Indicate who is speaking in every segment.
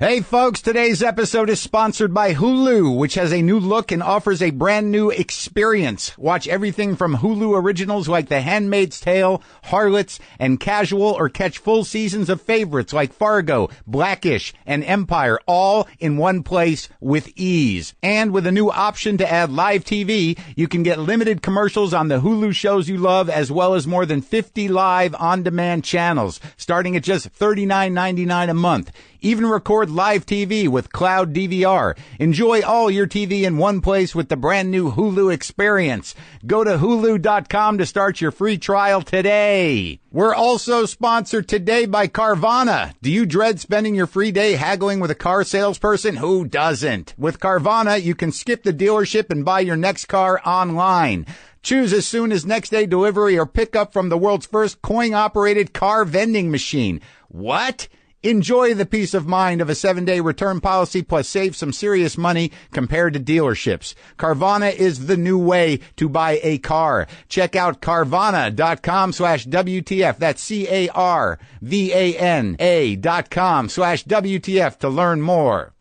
Speaker 1: Hey folks, today's episode is sponsored by Hulu, which has a new look and offers a brand new experience. Watch everything from Hulu originals like The Handmaid's Tale, Harlots, and Casual, or catch full seasons of favorites like Fargo, Blackish, and Empire, all in one place with ease. And with a new option to add live TV, you can get limited commercials on the Hulu shows you love, as well as more than 50 live on-demand channels, starting at just $39.99 a month. Even record live TV with Cloud DVR. Enjoy all your TV in one place with the brand new Hulu experience. Go to Hulu.com to start your free trial today. We're also sponsored today by Carvana. Do you dread spending your free day haggling with a car salesperson? Who doesn't? With Carvana, you can skip the dealership and buy your next car online. Choose as soon as next day delivery or pick up from the world's first coin-operated car vending machine. What? Enjoy the peace of mind of a 7-day return policy, plus save some serious money compared to dealerships. Carvana is the new way to buy a car. Check out Carvana.com/WTF. That's CARVANA.com/WTF to learn more.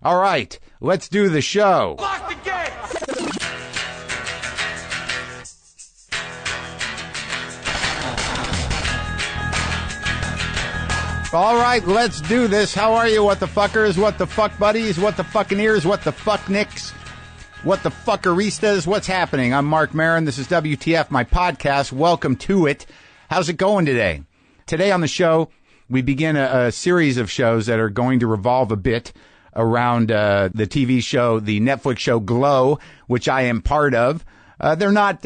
Speaker 1: All right, let's do the show.
Speaker 2: Lock the gate!
Speaker 1: All right, let's do this. How are you, what the fuckers, what the fuck buddies, what the fucking ears, what the fuck nicks, what the fuckeristas, what's happening? I'm Marc Maron. This is WTF, my podcast. Welcome to it. How's it going today? Today on the show, we begin a series of shows that are going to revolve a bit around the TV show, the Netflix show Glow, which I am part of. They're not,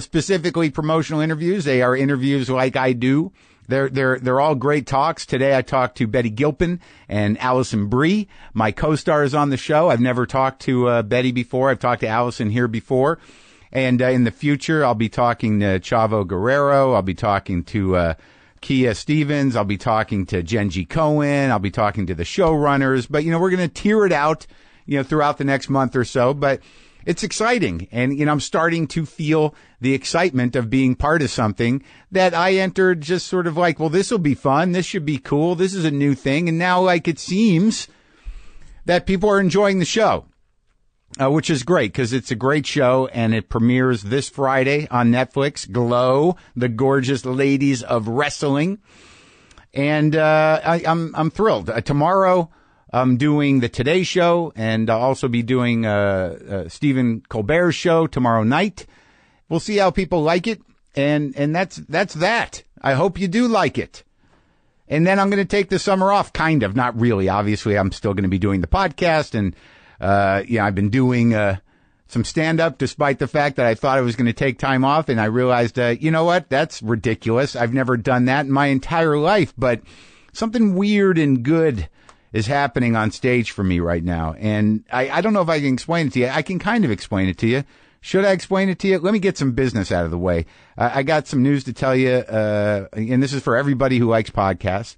Speaker 1: specifically promotional interviews. They are interviews like I do. They're all great talks. Today I talked to Betty Gilpin and Alison Brie, my co-stars on the show. I've never talked to Betty before. I've talked to Alison here before. And in the future, I'll be talking to Chavo Guerrero. I'll be talking to Kia Stevens. I'll be talking to Genji Cohen. I'll be talking to the showrunners. But, we're going to tier it out, throughout the next month or so. But it's exciting. And, I'm starting to feel the excitement of being part of something that I entered just sort of like, well, this will be fun. This should be cool. This is a new thing. And now, it seems that people are enjoying the show, which is great because it's a great show and it premieres this Friday on Netflix. Glow, the gorgeous ladies of wrestling. And, I'm thrilled. Tomorrow, I'm doing the Today Show, and I'll also be doing Stephen Colbert's show tomorrow night. We'll see how people like it, and that's that. I hope you do like it. And then I'm going to take the summer off, kind of, not really. Obviously, I'm still going to be doing the podcast, and I've been doing some stand-up, despite the fact that I thought I was going to take time off, and I realized, you know what? That's ridiculous. I've never done that in my entire life, but something weird and good is happening on stage for me right now. And I don't know if I can explain it to you. I can kind of explain it to you. Should I explain it to you? Let me get some business out of the way. I got some news to tell you, and this is for everybody who likes podcasts.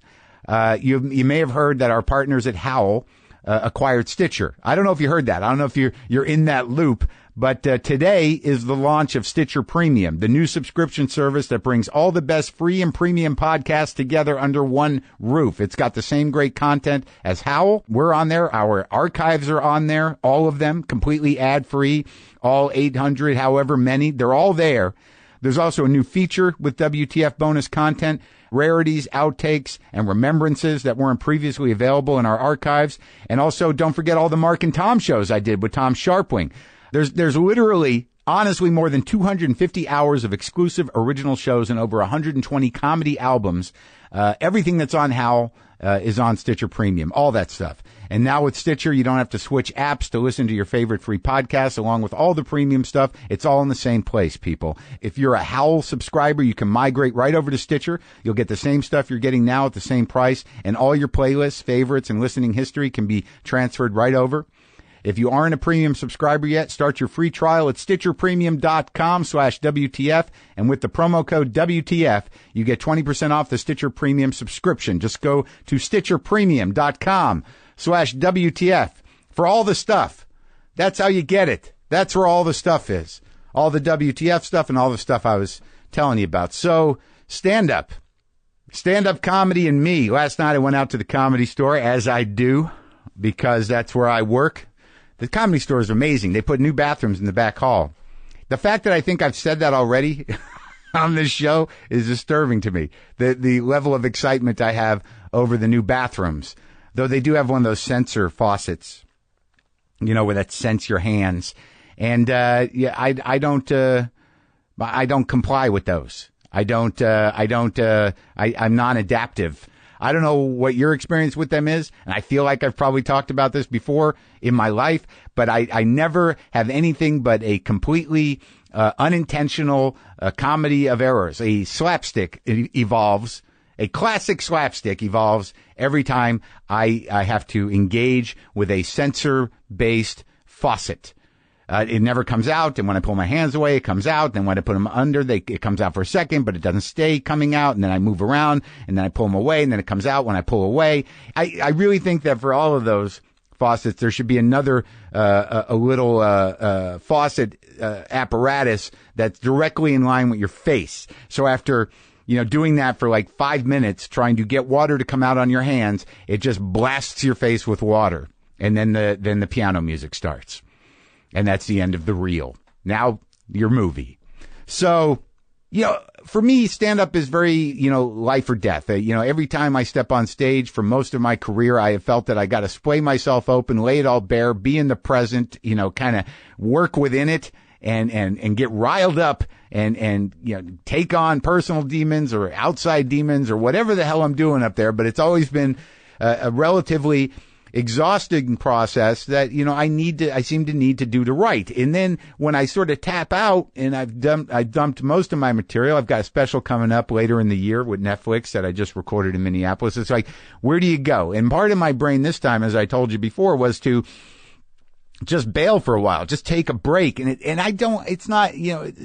Speaker 1: You may have heard that our partners at Howl acquired Stitcher. I don't know if you heard that. I don't know if you're in that loop. But today is the launch of Stitcher Premium, the new subscription service that brings all the best free and premium podcasts together under one roof. It's got the same great content as Howl. We're on there. Our archives are on there, all of them, completely ad-free, all 800, however many. They're all there. There's also a new feature with WTF bonus content, rarities, outtakes, and remembrances that weren't previously available in our archives. And also, don't forget all the Mark and Tom shows I did with Tom Sharpling. There's literally, honestly, more than 250 hours of exclusive original shows and over 120 comedy albums. Everything that's on Howl is on Stitcher Premium, all that stuff. And now with Stitcher, you don't have to switch apps to listen to your favorite free podcasts, along with all the premium stuff. It's all in the same place, people. If you're a Howl subscriber, you can migrate right over to Stitcher. You'll get the same stuff you're getting now at the same price, and all your playlists, favorites, and listening history can be transferred right over. If you aren't a premium subscriber yet, start your free trial at StitcherPremium.com/WTF. And with the promo code WTF, you get 20% off the Stitcher Premium subscription. Just go to StitcherPremium.com/WTF for all the stuff. That's how you get it. That's where all the stuff is. All the WTF stuff and all the stuff I was telling you about. So, stand up. Stand-up comedy and me. Last night I went out to the Comedy Store, as I do, because that's where I work. The Comedy Store is amazing. They put new bathrooms in the back hall. The fact that I think I've said that already on this show is disturbing to me. The level of excitement I have over the new bathrooms. Though they do have one of those sensor faucets, you know, where that sense your hands. And, I don't comply with those. I'm non-adaptive. I don't know what your experience with them is, and I feel like I've probably talked about this before in my life, but I never have anything but a completely unintentional comedy of errors. A slapstick evolves. A classic slapstick evolves every time I have to engage with a sensor-based faucet. It never comes out, and when I pull my hands away, it comes out. Then when I put them under, it comes out for a second, but it doesn't stay coming out. And then I move around, and then I pull them away, and then it comes out when I pull away. I really think that for all of those faucets, there should be another a little faucet apparatus that's directly in line with your face. So after doing that for like 5 minutes, trying to get water to come out on your hands, it just blasts your face with water, and then the piano music starts. And that's the end of the reel. Now, your movie. So, for me, stand-up is very, life or death. Every time I step on stage for most of my career, I have felt that I got to splay myself open, lay it all bare, be in the present, kind of work within it and get riled up and take on personal demons or outside demons or whatever the hell I'm doing up there. But it's always been a relatively exhausting process that, I seem to need to do to write. And then when I sort of tap out and I dumped most of my material, I've got a special coming up later in the year with Netflix that I just recorded in Minneapolis. It's like, where do you go? And part of my brain this time, as I told you before, was to just bail for a while, just take a break. It's not,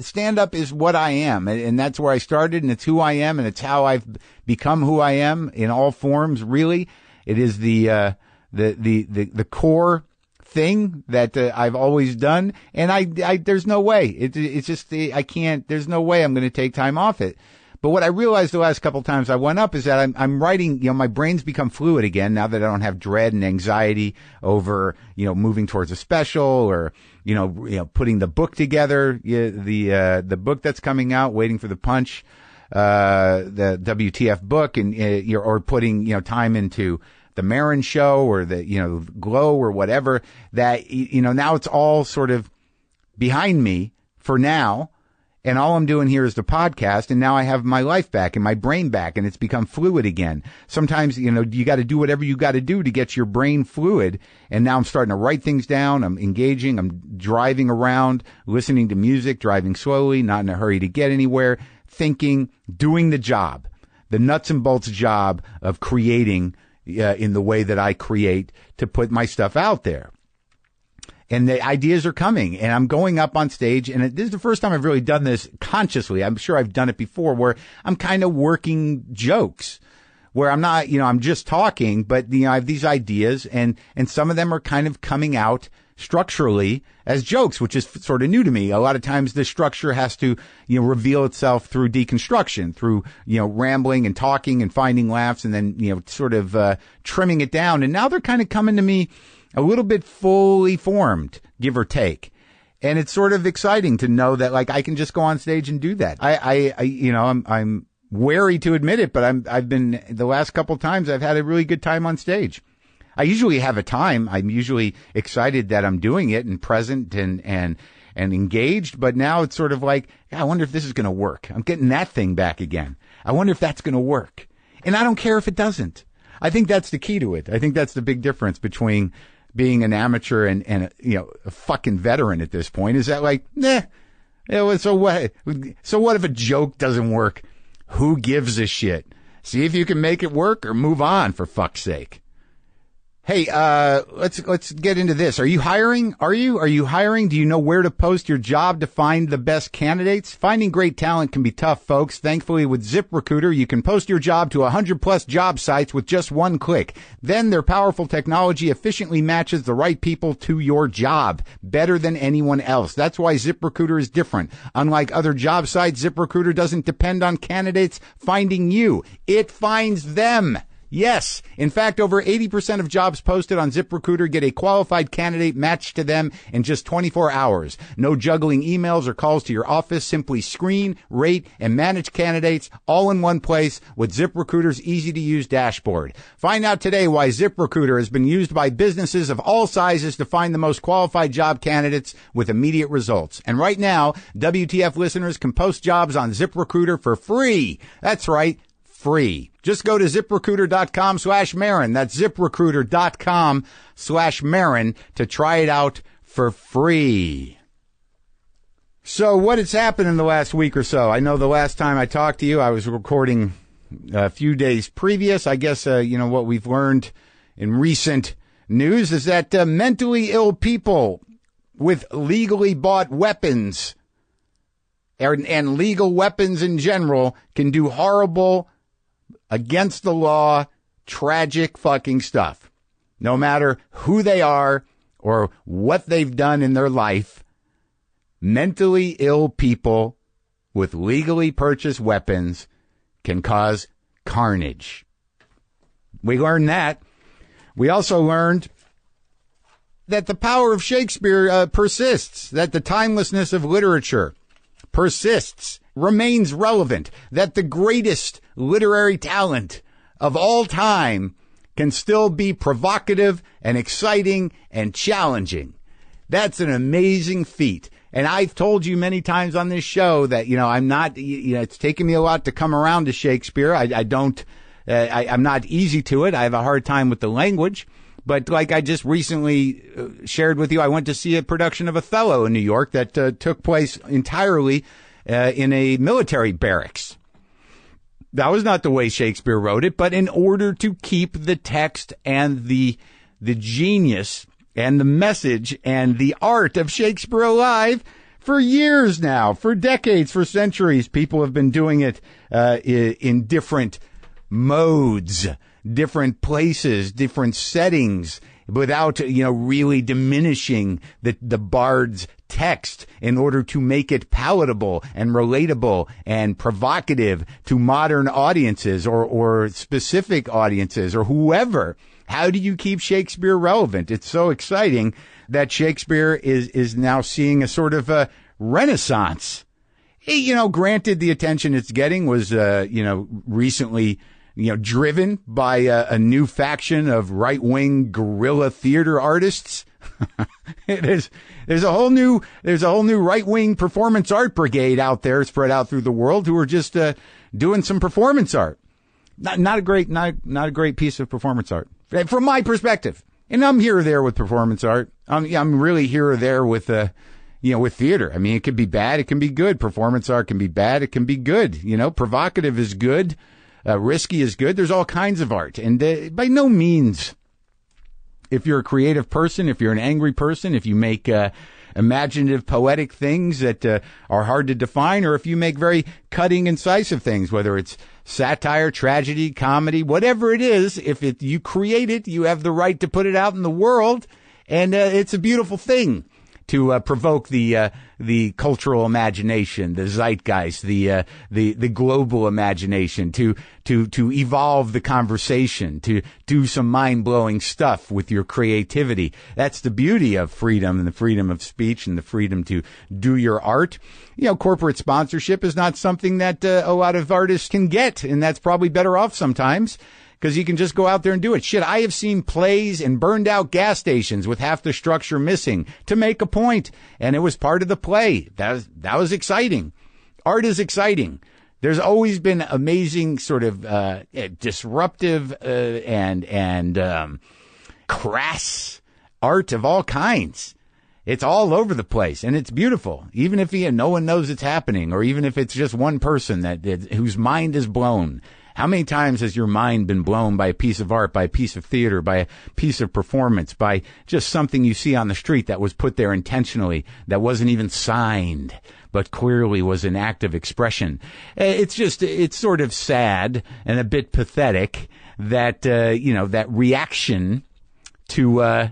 Speaker 1: stand up is what I am. And that's where I started, and it's who I am, and it's how I've become who I am in all forms, really. It is the core thing that I've always done, and there's no way. It's just I can't. There's no way I'm going to take time off it. But what I realized the last couple of times I went up is that I'm writing. My brain's become fluid again now that I don't have dread and anxiety over moving towards a special or putting the book together. The book that's coming out, Waiting for the Punch, the WTF book, and or putting time into the Maron show or the, Glow or whatever, that, now it's all sort of behind me for now. And all I'm doing here is the podcast. And now I have my life back and my brain back, and it's become fluid again. Sometimes, you got to do whatever you got to do to get your brain fluid. And now I'm starting to write things down. I'm engaging. I'm driving around, listening to music, driving slowly, not in a hurry to get anywhere, thinking, doing the job, the nuts and bolts job of creating in the way that I create to put my stuff out there. And the ideas are coming, and I'm going up on stage, and this is the first time I've really done this consciously. I'm sure I've done it before, where I'm kind of working jokes, where I'm not, I'm just talking, but, I have these ideas, and some of them are kind of coming out structurally as jokes, which is sort of new to me. A lot of times the structure has to, reveal itself through deconstruction, through, rambling and talking and finding laughs, and then, sort of trimming it down. And now they're kind of coming to me a little bit fully formed, give or take. And it's sort of exciting to know that, like, I can just go on stage and do that. I'm wary to admit it, but I've been, the last couple times I've had a really good time on stage. I usually have a time. I'm usually excited that I'm doing it and present and engaged. But now it's sort of like, I wonder if this is going to work. I'm getting that thing back again. I wonder if that's going to work. And I don't care if it doesn't. I think that's the key to it. I think that's the big difference between being an amateur and a fucking veteran at this point, is that like, so what? So what if a joke doesn't work? Who gives a shit? See if you can make it work or move on, for fuck's sake. Hey, let's get into this. Are you hiring? Are you hiring? Do you know where to post your job to find the best candidates? Finding great talent can be tough, folks. Thankfully, with ZipRecruiter, you can post your job to 100 plus job sites with just one click. Then their powerful technology efficiently matches the right people to your job better than anyone else. That's why ZipRecruiter is different. Unlike other job sites, ZipRecruiter doesn't depend on candidates finding you. It finds them. Yes. In fact, over 80% of jobs posted on ZipRecruiter get a qualified candidate matched to them in just 24 hours. No juggling emails or calls to your office. Simply screen, rate, and manage candidates all in one place with ZipRecruiter's easy-to-use dashboard. Find out today why ZipRecruiter has been used by businesses of all sizes to find the most qualified job candidates with immediate results. And right now, WTF listeners can post jobs on ZipRecruiter for free. That's right. Free. Just go to ZipRecruiter.com/Maron. That's ZipRecruiter.com/Maron to try it out for free. So what has happened in the last week or so? I know the last time I talked to you, I was recording a few days previous. I guess, what we've learned in recent news is that mentally ill people with legally bought weapons and legal weapons in general can do horrible, against the law, tragic fucking stuff. No matter who they are or what they've done in their life, mentally ill people with legally purchased weapons can cause carnage. We learned that. We also learned that the power of Shakespeare persists, that the timelessness of literature persists, remains relevant, that the greatest literary talent of all time can still be provocative and exciting and challenging. That's an amazing feat. And I've told you many times on this show that, I'm not, it's taken me a lot to come around to Shakespeare. I'm not easy to it. I have a hard time with the language. But like I just recently shared with you, I went to see a production of Othello in New York that took place entirely in a military barracks. That was not the way Shakespeare wrote it, but in order to keep the text and the genius and the message and the art of Shakespeare alive for years now, for decades, for centuries, people have been doing it in different modes, different places, different settings, without, really diminishing the bard's text in order to make it palatable and relatable and provocative to modern audiences or specific audiences or whoever. How do you keep Shakespeare relevant? It's so exciting that Shakespeare is now seeing a sort of a renaissance. Granted, the attention it's getting was, recently driven by a new faction of right-wing guerrilla theater artists. There's a whole new right-wing performance art brigade out there spread out through the world who are just doing some performance art. Not a great piece of performance art from my perspective. And I'm here or there with performance art. I'm really here or there with with theater. I mean, it can be bad, it can be good. Performance art can be bad, it can be good. Provocative is good. Risky is good. There's all kinds of art. And by no means, if you're a creative person, if you're an angry person, if you make imaginative, poetic things that are hard to define, or if you make very cutting, incisive things, whether it's satire, tragedy, comedy, whatever it is, if you create it, you have the right to put it out in the world. And it's a beautiful thing to provoke the cultural imagination, the zeitgeist, the global imagination, to evolve the conversation, to do some mind-blowing stuff with your creativity. That's the beauty of freedom and the freedom of speech and the freedom to do your art. Corporate sponsorship is not something that a lot of artists can get, and that's probably better off sometimes, because you can just go out there and do it. Shit, I have seen plays in burned out gas stations with half the structure missing to make a point, and it was part of the play. That was exciting. Art is exciting. There's always been amazing sort of disruptive and crass art of all kinds. It's all over the place, and it's beautiful, even if no one knows it's happening, or even if it's just one person whose mind is blown. How many times has your mind been blown by a piece of art, by a piece of theater, by a piece of performance, by just something you see on the street that was put there intentionally, that wasn't even signed, but clearly was an act of expression? It's sort of sad and a bit pathetic that, that reaction to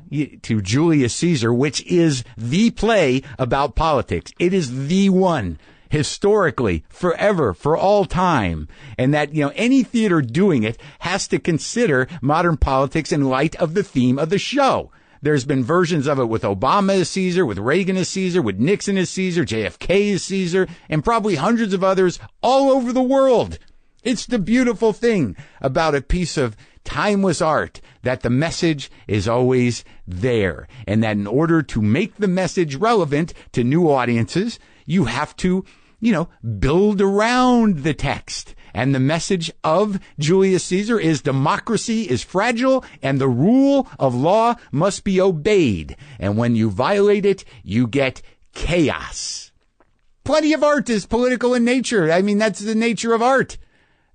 Speaker 1: Julius Caesar, which is the play about politics. It is the one, historically, forever, for all time. And that, any theater doing it has to consider modern politics in light of the theme of the show. There's been versions of it with Obama as Caesar, with Reagan as Caesar, with Nixon as Caesar, JFK as Caesar, and probably hundreds of others all over the world. It's the beautiful thing about a piece of timeless art, that the message is always there, and that in order to make the message relevant to new audiences, you have to, build around the text. And the message of Julius Caesar is democracy is fragile and the rule of law must be obeyed. And when you violate it, you get chaos. Plenty of art is political in nature. I mean, that's the nature of art.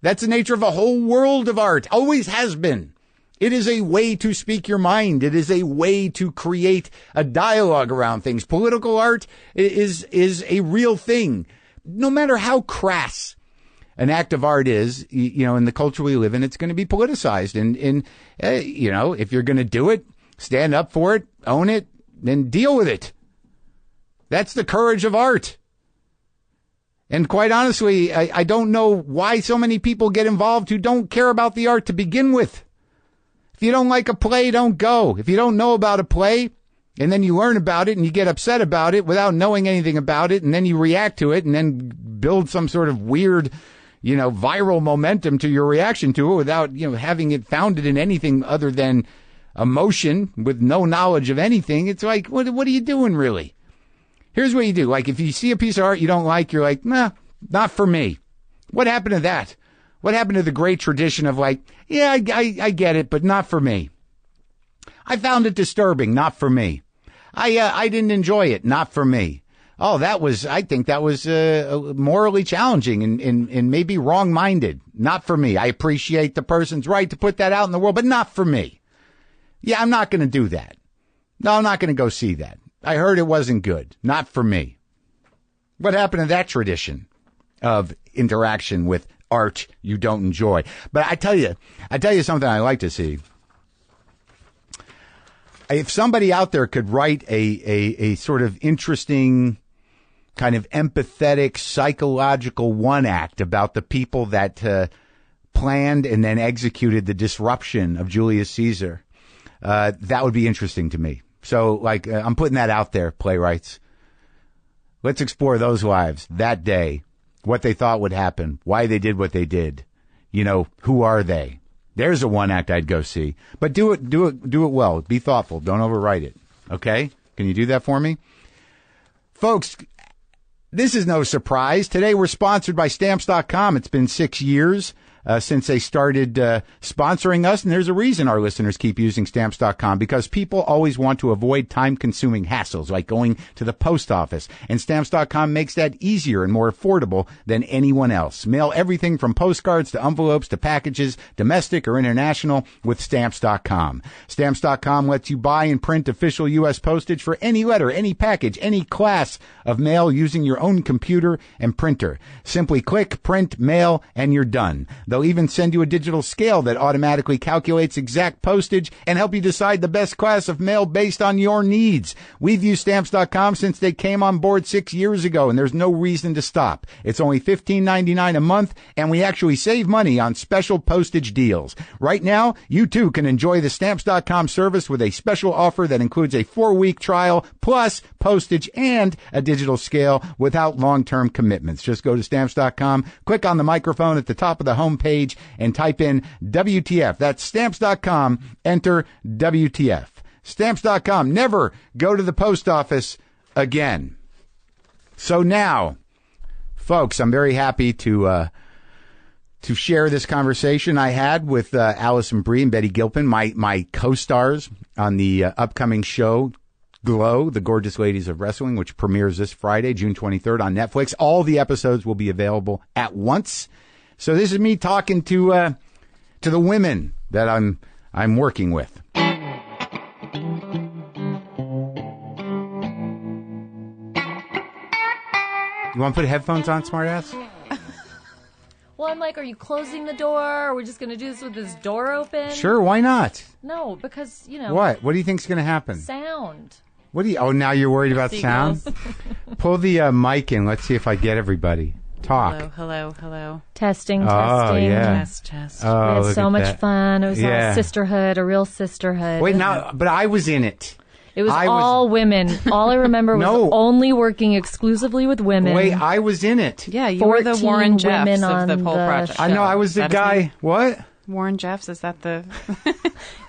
Speaker 1: That's the nature of a whole world of art. Always has been. It is a way to speak your mind. It is a way to create a dialogue around things. Political art is a real thing. No matter how crass an act of art is, in the culture we live in, it's going to be politicized. And if you're going to do it, stand up for it, own it, then deal with it. That's the courage of art. And quite honestly, I don't know why so many people get involved who don't care about the art to begin with. If you don't like a play, don't go. If you don't know about a play, and then you learn about it and you get upset about it without knowing anything about it, and then you react to it and then build some sort of weird, viral momentum to your reaction to it without, having it founded in anything other than emotion with no knowledge of anything, it's like, what are you doing really? Here's what you do. Like, if you see a piece of art you don't like, you're like, nah, not for me. What happened to that? What happened to the great tradition of like, yeah, I get it, but not for me. I found it disturbing, not for me. I didn't enjoy it, not for me. Oh, I think that was morally challenging and maybe wrong-minded. Not for me. I appreciate the person's right to put that out in the world, but not for me. Yeah, I'm not going to do that. No, I'm not going to go see that. I heard it wasn't good. Not for me. What happened to that tradition of interaction with art you don't enjoy? But I tell you something I like to see. If somebody out there could write a sort of interesting, kind of empathetic, psychological one-act about the people that planned and then executed the disruption of Julius Caesar, that would be interesting to me. So, I'm putting that out there, playwrights. Let's explore those lives that day, what they thought would happen, why they did what they did. Who are they? There's a one act I'd go see. But do it well. Be thoughtful. Don't overwrite it. Okay? Can you do that for me? Folks, this is no surprise. Today we're sponsored by Stamps.com. It's been 6 years since they started sponsoring us, and there's a reason our listeners keep using Stamps.com, because people always want to avoid time-consuming hassles like going to the post office, and Stamps.com makes that easier and more affordable than anyone else. Mail everything from postcards to envelopes to packages, domestic or international, with Stamps.com. Stamps.com lets you buy and print official U.S. postage for any letter, any package, any class of mail using your own computer and printer. Simply click, print, mail, and you're done. They'll even send you a digital scale that automatically calculates exact postage and help you decide the best class of mail based on your needs. We've used Stamps.com since they came on board 6 years ago, and there's no reason to stop. It's only $15.99 a month, and we actually save money on special postage deals. Right now, you too can enjoy the Stamps.com service with a special offer that includes a 4-week trial plus postage and a digital scale without long-term commitments. Just go to Stamps.com, click on the microphone at the top of the home page, and type in WTF. That's Stamps.com. Enter WTF. Stamps.com. Never go to the post office again. So now, folks, I'm very happy to share this conversation I had with Alison Brie and Betty Gilpin, my co-stars on the upcoming show Glow, The Gorgeous Ladies of Wrestling, which premieres this Friday, June 23rd on Netflix. All the episodes will be available at once. So this is me talking to the women that I'm working with. You want to put headphones on, smartass?
Speaker 2: Well, I'm like, are you closing the door? Or are we just going to do this with this door open?
Speaker 1: Sure, why not?
Speaker 2: No, because, you know.
Speaker 1: What? What do you think's going to happen?
Speaker 2: Sound.
Speaker 1: What do you? Oh, now you're worried about sound? Pull the mic in. Let's see if I get everybody. Talk.
Speaker 3: Hello.
Speaker 2: Testing.
Speaker 1: Oh, yeah.
Speaker 3: Test.
Speaker 1: Oh,
Speaker 2: We
Speaker 1: look
Speaker 2: had so
Speaker 1: at
Speaker 2: much
Speaker 1: that.
Speaker 2: fun. It was
Speaker 1: Yeah.
Speaker 2: all sisterhood, a real sisterhood.
Speaker 1: Wait, now, but I was in it.
Speaker 2: It was
Speaker 1: I
Speaker 2: all women. All I remember was
Speaker 1: No.
Speaker 2: only working exclusively with women.
Speaker 1: Wait, I was in it.
Speaker 3: Yeah, you were the
Speaker 2: 14
Speaker 3: Warren Jeffs
Speaker 2: women
Speaker 3: of
Speaker 2: on
Speaker 3: the whole
Speaker 2: the
Speaker 3: project.
Speaker 1: I know, I was the
Speaker 3: That his
Speaker 1: guy.
Speaker 3: name?
Speaker 1: What?
Speaker 3: Warren Jeffs, is that the...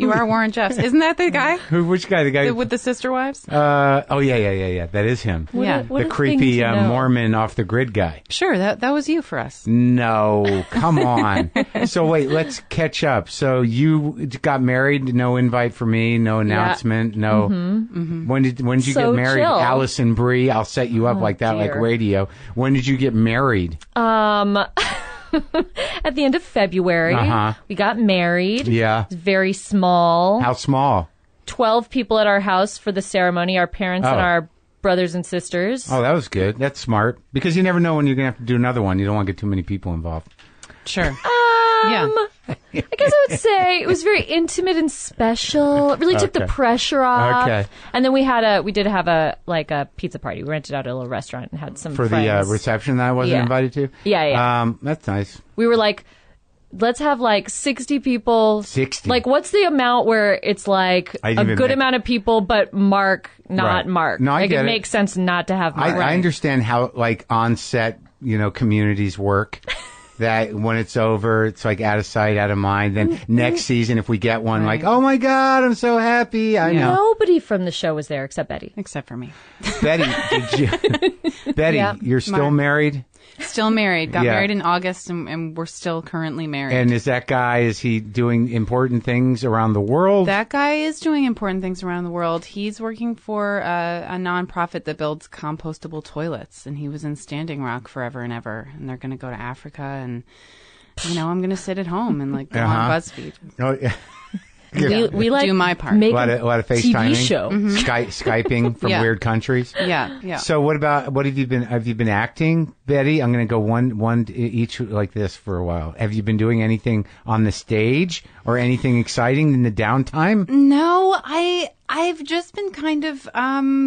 Speaker 3: You are Warren Jeffs. Isn't that the guy?
Speaker 1: Who? Which guy? The guy?
Speaker 3: With the sister wives?
Speaker 1: Oh, yeah. That is him.
Speaker 3: Yeah.
Speaker 2: What
Speaker 1: The
Speaker 2: a
Speaker 1: creepy
Speaker 2: thing to know.
Speaker 1: Mormon off the grid guy.
Speaker 3: Sure, that was you for us.
Speaker 1: No, come on. So wait, let's catch up. So you got married, no invite for me, no announcement, no. When did you
Speaker 2: So
Speaker 1: get married?
Speaker 2: chill.
Speaker 1: Alison Brie, I'll set you up like that, like
Speaker 2: dear.
Speaker 1: radio. When did you get married?
Speaker 2: At the end of February, we got married.
Speaker 1: Yeah.
Speaker 2: It was very small.
Speaker 1: How small?
Speaker 2: 12 people at our house for the ceremony, our parents and
Speaker 1: Oh.
Speaker 2: our brothers and sisters.
Speaker 1: Oh, that was good. That's smart because you never know when you're gonna have to do another one. You don't want to get too many people involved.
Speaker 3: Sure. Yeah.
Speaker 2: I guess I would say it was very intimate and special. It really took the
Speaker 1: Okay.
Speaker 2: pressure off.
Speaker 1: Okay.
Speaker 2: And then we did have a pizza party. We rented out a little restaurant and had some
Speaker 1: For the
Speaker 2: friends.
Speaker 1: reception that I wasn't
Speaker 2: Yeah.
Speaker 1: invited to.
Speaker 2: Yeah.
Speaker 1: That's nice.
Speaker 2: We were like, let's have like 60 people.
Speaker 1: 60.
Speaker 2: Like, what's the amount where it's like
Speaker 1: I
Speaker 2: a
Speaker 1: didn't even
Speaker 2: good
Speaker 1: make-
Speaker 2: amount of people, but Mark, not
Speaker 1: Right.
Speaker 2: Mark?
Speaker 1: No, I
Speaker 2: like
Speaker 1: get
Speaker 2: it
Speaker 1: it.
Speaker 2: makes sense not to have Mark.
Speaker 1: I understand how like on set, communities work. That when it's over, it's like out of sight, out of mind. Then next season, if we get one, like, oh my God, I'm so happy. I know.
Speaker 2: Nobody from the show was there except Betty.
Speaker 3: Except for me.
Speaker 1: Betty, did you? Betty,
Speaker 2: Yeah.
Speaker 1: you're still
Speaker 3: Mark.
Speaker 1: married?
Speaker 3: Still married. Got
Speaker 1: Yeah.
Speaker 3: married in August, and we're still currently married.
Speaker 1: And is that guy, is he doing important things around the world?
Speaker 3: That guy is doing important things around the world. He's working for a nonprofit that builds compostable toilets, and he was in Standing Rock forever and ever. And they're going to go to Africa, and I'm going to sit at home and like go on BuzzFeed.
Speaker 1: Oh, yeah.
Speaker 2: We like
Speaker 3: Do my part.
Speaker 2: make
Speaker 1: A lot of FaceTiming.
Speaker 2: TV show.
Speaker 1: Skyping from
Speaker 3: Yeah.
Speaker 1: weird countries.
Speaker 3: Yeah.
Speaker 1: So what have you been acting, Betty? I'm going to go one each like this for a while. Have you been doing anything on the stage or anything exciting in the downtime?
Speaker 3: No, I've just been kind of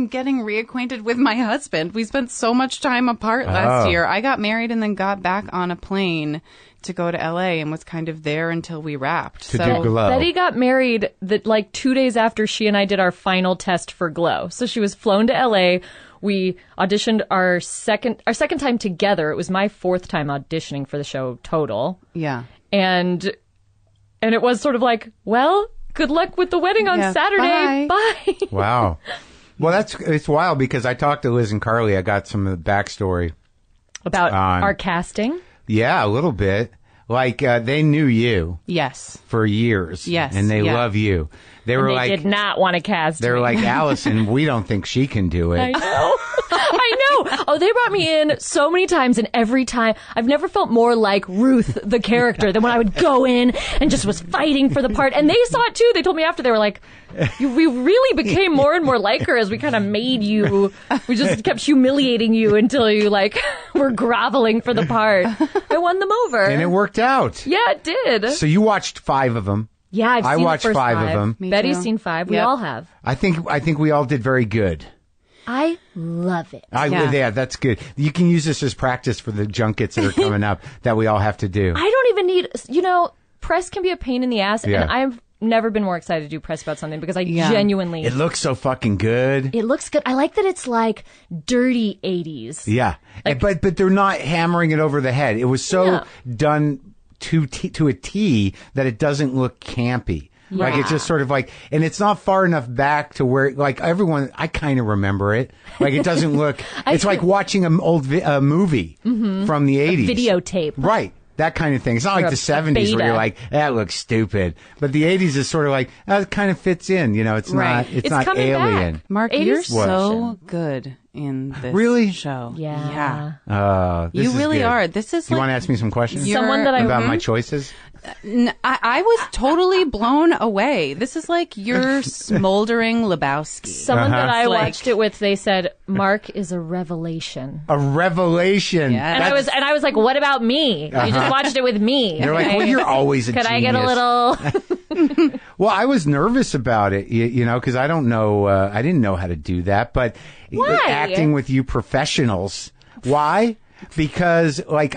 Speaker 3: getting reacquainted with my husband. We spent so much time apart last year. I got married and then got back on a plane to go to LA and was kind of there until we wrapped.
Speaker 1: To do Glow.
Speaker 2: Betty got married like 2 days after she and I did our final test for Glow. So she was flown to LA. We auditioned our second time together. It was my fourth time auditioning for the show total.
Speaker 3: Yeah.
Speaker 2: And it was sort of like, well, good luck with the wedding on
Speaker 3: Yeah,
Speaker 2: Saturday. Bye.
Speaker 1: Wow. Well, it's wild because I talked to Liz and Carly. I got some of the backstory.
Speaker 2: About our casting.
Speaker 1: Yeah, a little bit. Like, they knew you
Speaker 3: Yes.
Speaker 1: for years.
Speaker 3: Yes,
Speaker 1: And they
Speaker 3: yeah.
Speaker 1: love you. They were
Speaker 2: They
Speaker 1: like,
Speaker 2: did not want to cast
Speaker 1: they were
Speaker 2: me.
Speaker 1: like, Allison, we don't think she can do
Speaker 2: I
Speaker 1: it.
Speaker 2: know. I know. Oh, they brought me in so many times, and every time I've never felt more like Ruth, the character, than when I would go in and just was fighting for the part. And they saw it too. They told me after, they were like, we really became more and more like her as we kind of made you. We just kept humiliating you until you like were groveling for the part. I won them over.
Speaker 1: And it worked out.
Speaker 2: Yeah, it did.
Speaker 1: So you watched 5 of them.
Speaker 2: Yeah,
Speaker 1: I
Speaker 2: seen
Speaker 1: watched
Speaker 2: the first
Speaker 1: 5 of them.
Speaker 3: Me
Speaker 2: Betty's
Speaker 3: too.
Speaker 2: seen 5. We
Speaker 3: Yep.
Speaker 2: all have.
Speaker 1: I think we all did very good.
Speaker 2: I love it.
Speaker 3: Yeah.
Speaker 1: That's good. You can use this as practice for the junkets that are coming up that we all have to do.
Speaker 2: I don't even need, press can be a pain in the ass,
Speaker 1: Yeah.
Speaker 2: and I've never been more excited to do press about something because I genuinely...
Speaker 1: It looks so fucking good.
Speaker 2: It looks good. I like that it's like dirty 80s.
Speaker 1: Yeah. But they're not hammering it over the head. It was so
Speaker 2: Yeah.
Speaker 1: done to a T that it doesn't look campy. Like it's just sort of like, and it's not far enough back to where, like everyone, I kind of remember it. Like it doesn't look, it's like watching an old movie from the 80s.
Speaker 2: Videotape.
Speaker 1: Right. That kind of thing. It's not like
Speaker 2: Or
Speaker 1: the
Speaker 2: a
Speaker 1: 70s where
Speaker 2: beta.
Speaker 1: you're like, that looks stupid. But the 80s is sort of like, it kind of fits in. It's
Speaker 3: Right.
Speaker 1: not, it's
Speaker 2: It's
Speaker 1: not
Speaker 2: coming
Speaker 1: alien.
Speaker 2: back.
Speaker 3: Mark,
Speaker 2: 80s
Speaker 3: you're
Speaker 2: What?
Speaker 3: so good in this
Speaker 1: Really?
Speaker 3: show.
Speaker 2: Yeah.
Speaker 1: This
Speaker 3: You
Speaker 1: is
Speaker 3: really
Speaker 1: good.
Speaker 3: are. This is
Speaker 1: You
Speaker 3: like
Speaker 1: want to ask me some questions
Speaker 2: Someone that I
Speaker 1: about my choices?
Speaker 3: I was totally blown away. This is like your smoldering Lebowski.
Speaker 2: Someone that I
Speaker 3: Like-
Speaker 2: watched it with, they said Mark is a revelation.
Speaker 1: A revelation.
Speaker 3: Yeah.
Speaker 2: And I was like, what about me? You just watched it with me.
Speaker 1: They're like, well, you're always a
Speaker 2: Could
Speaker 1: genius.
Speaker 2: I get a little?
Speaker 1: Well, I was nervous about it, you know, because I don't know, I didn't know how to do that. But
Speaker 2: Why?
Speaker 1: acting with you professionals, why? Because I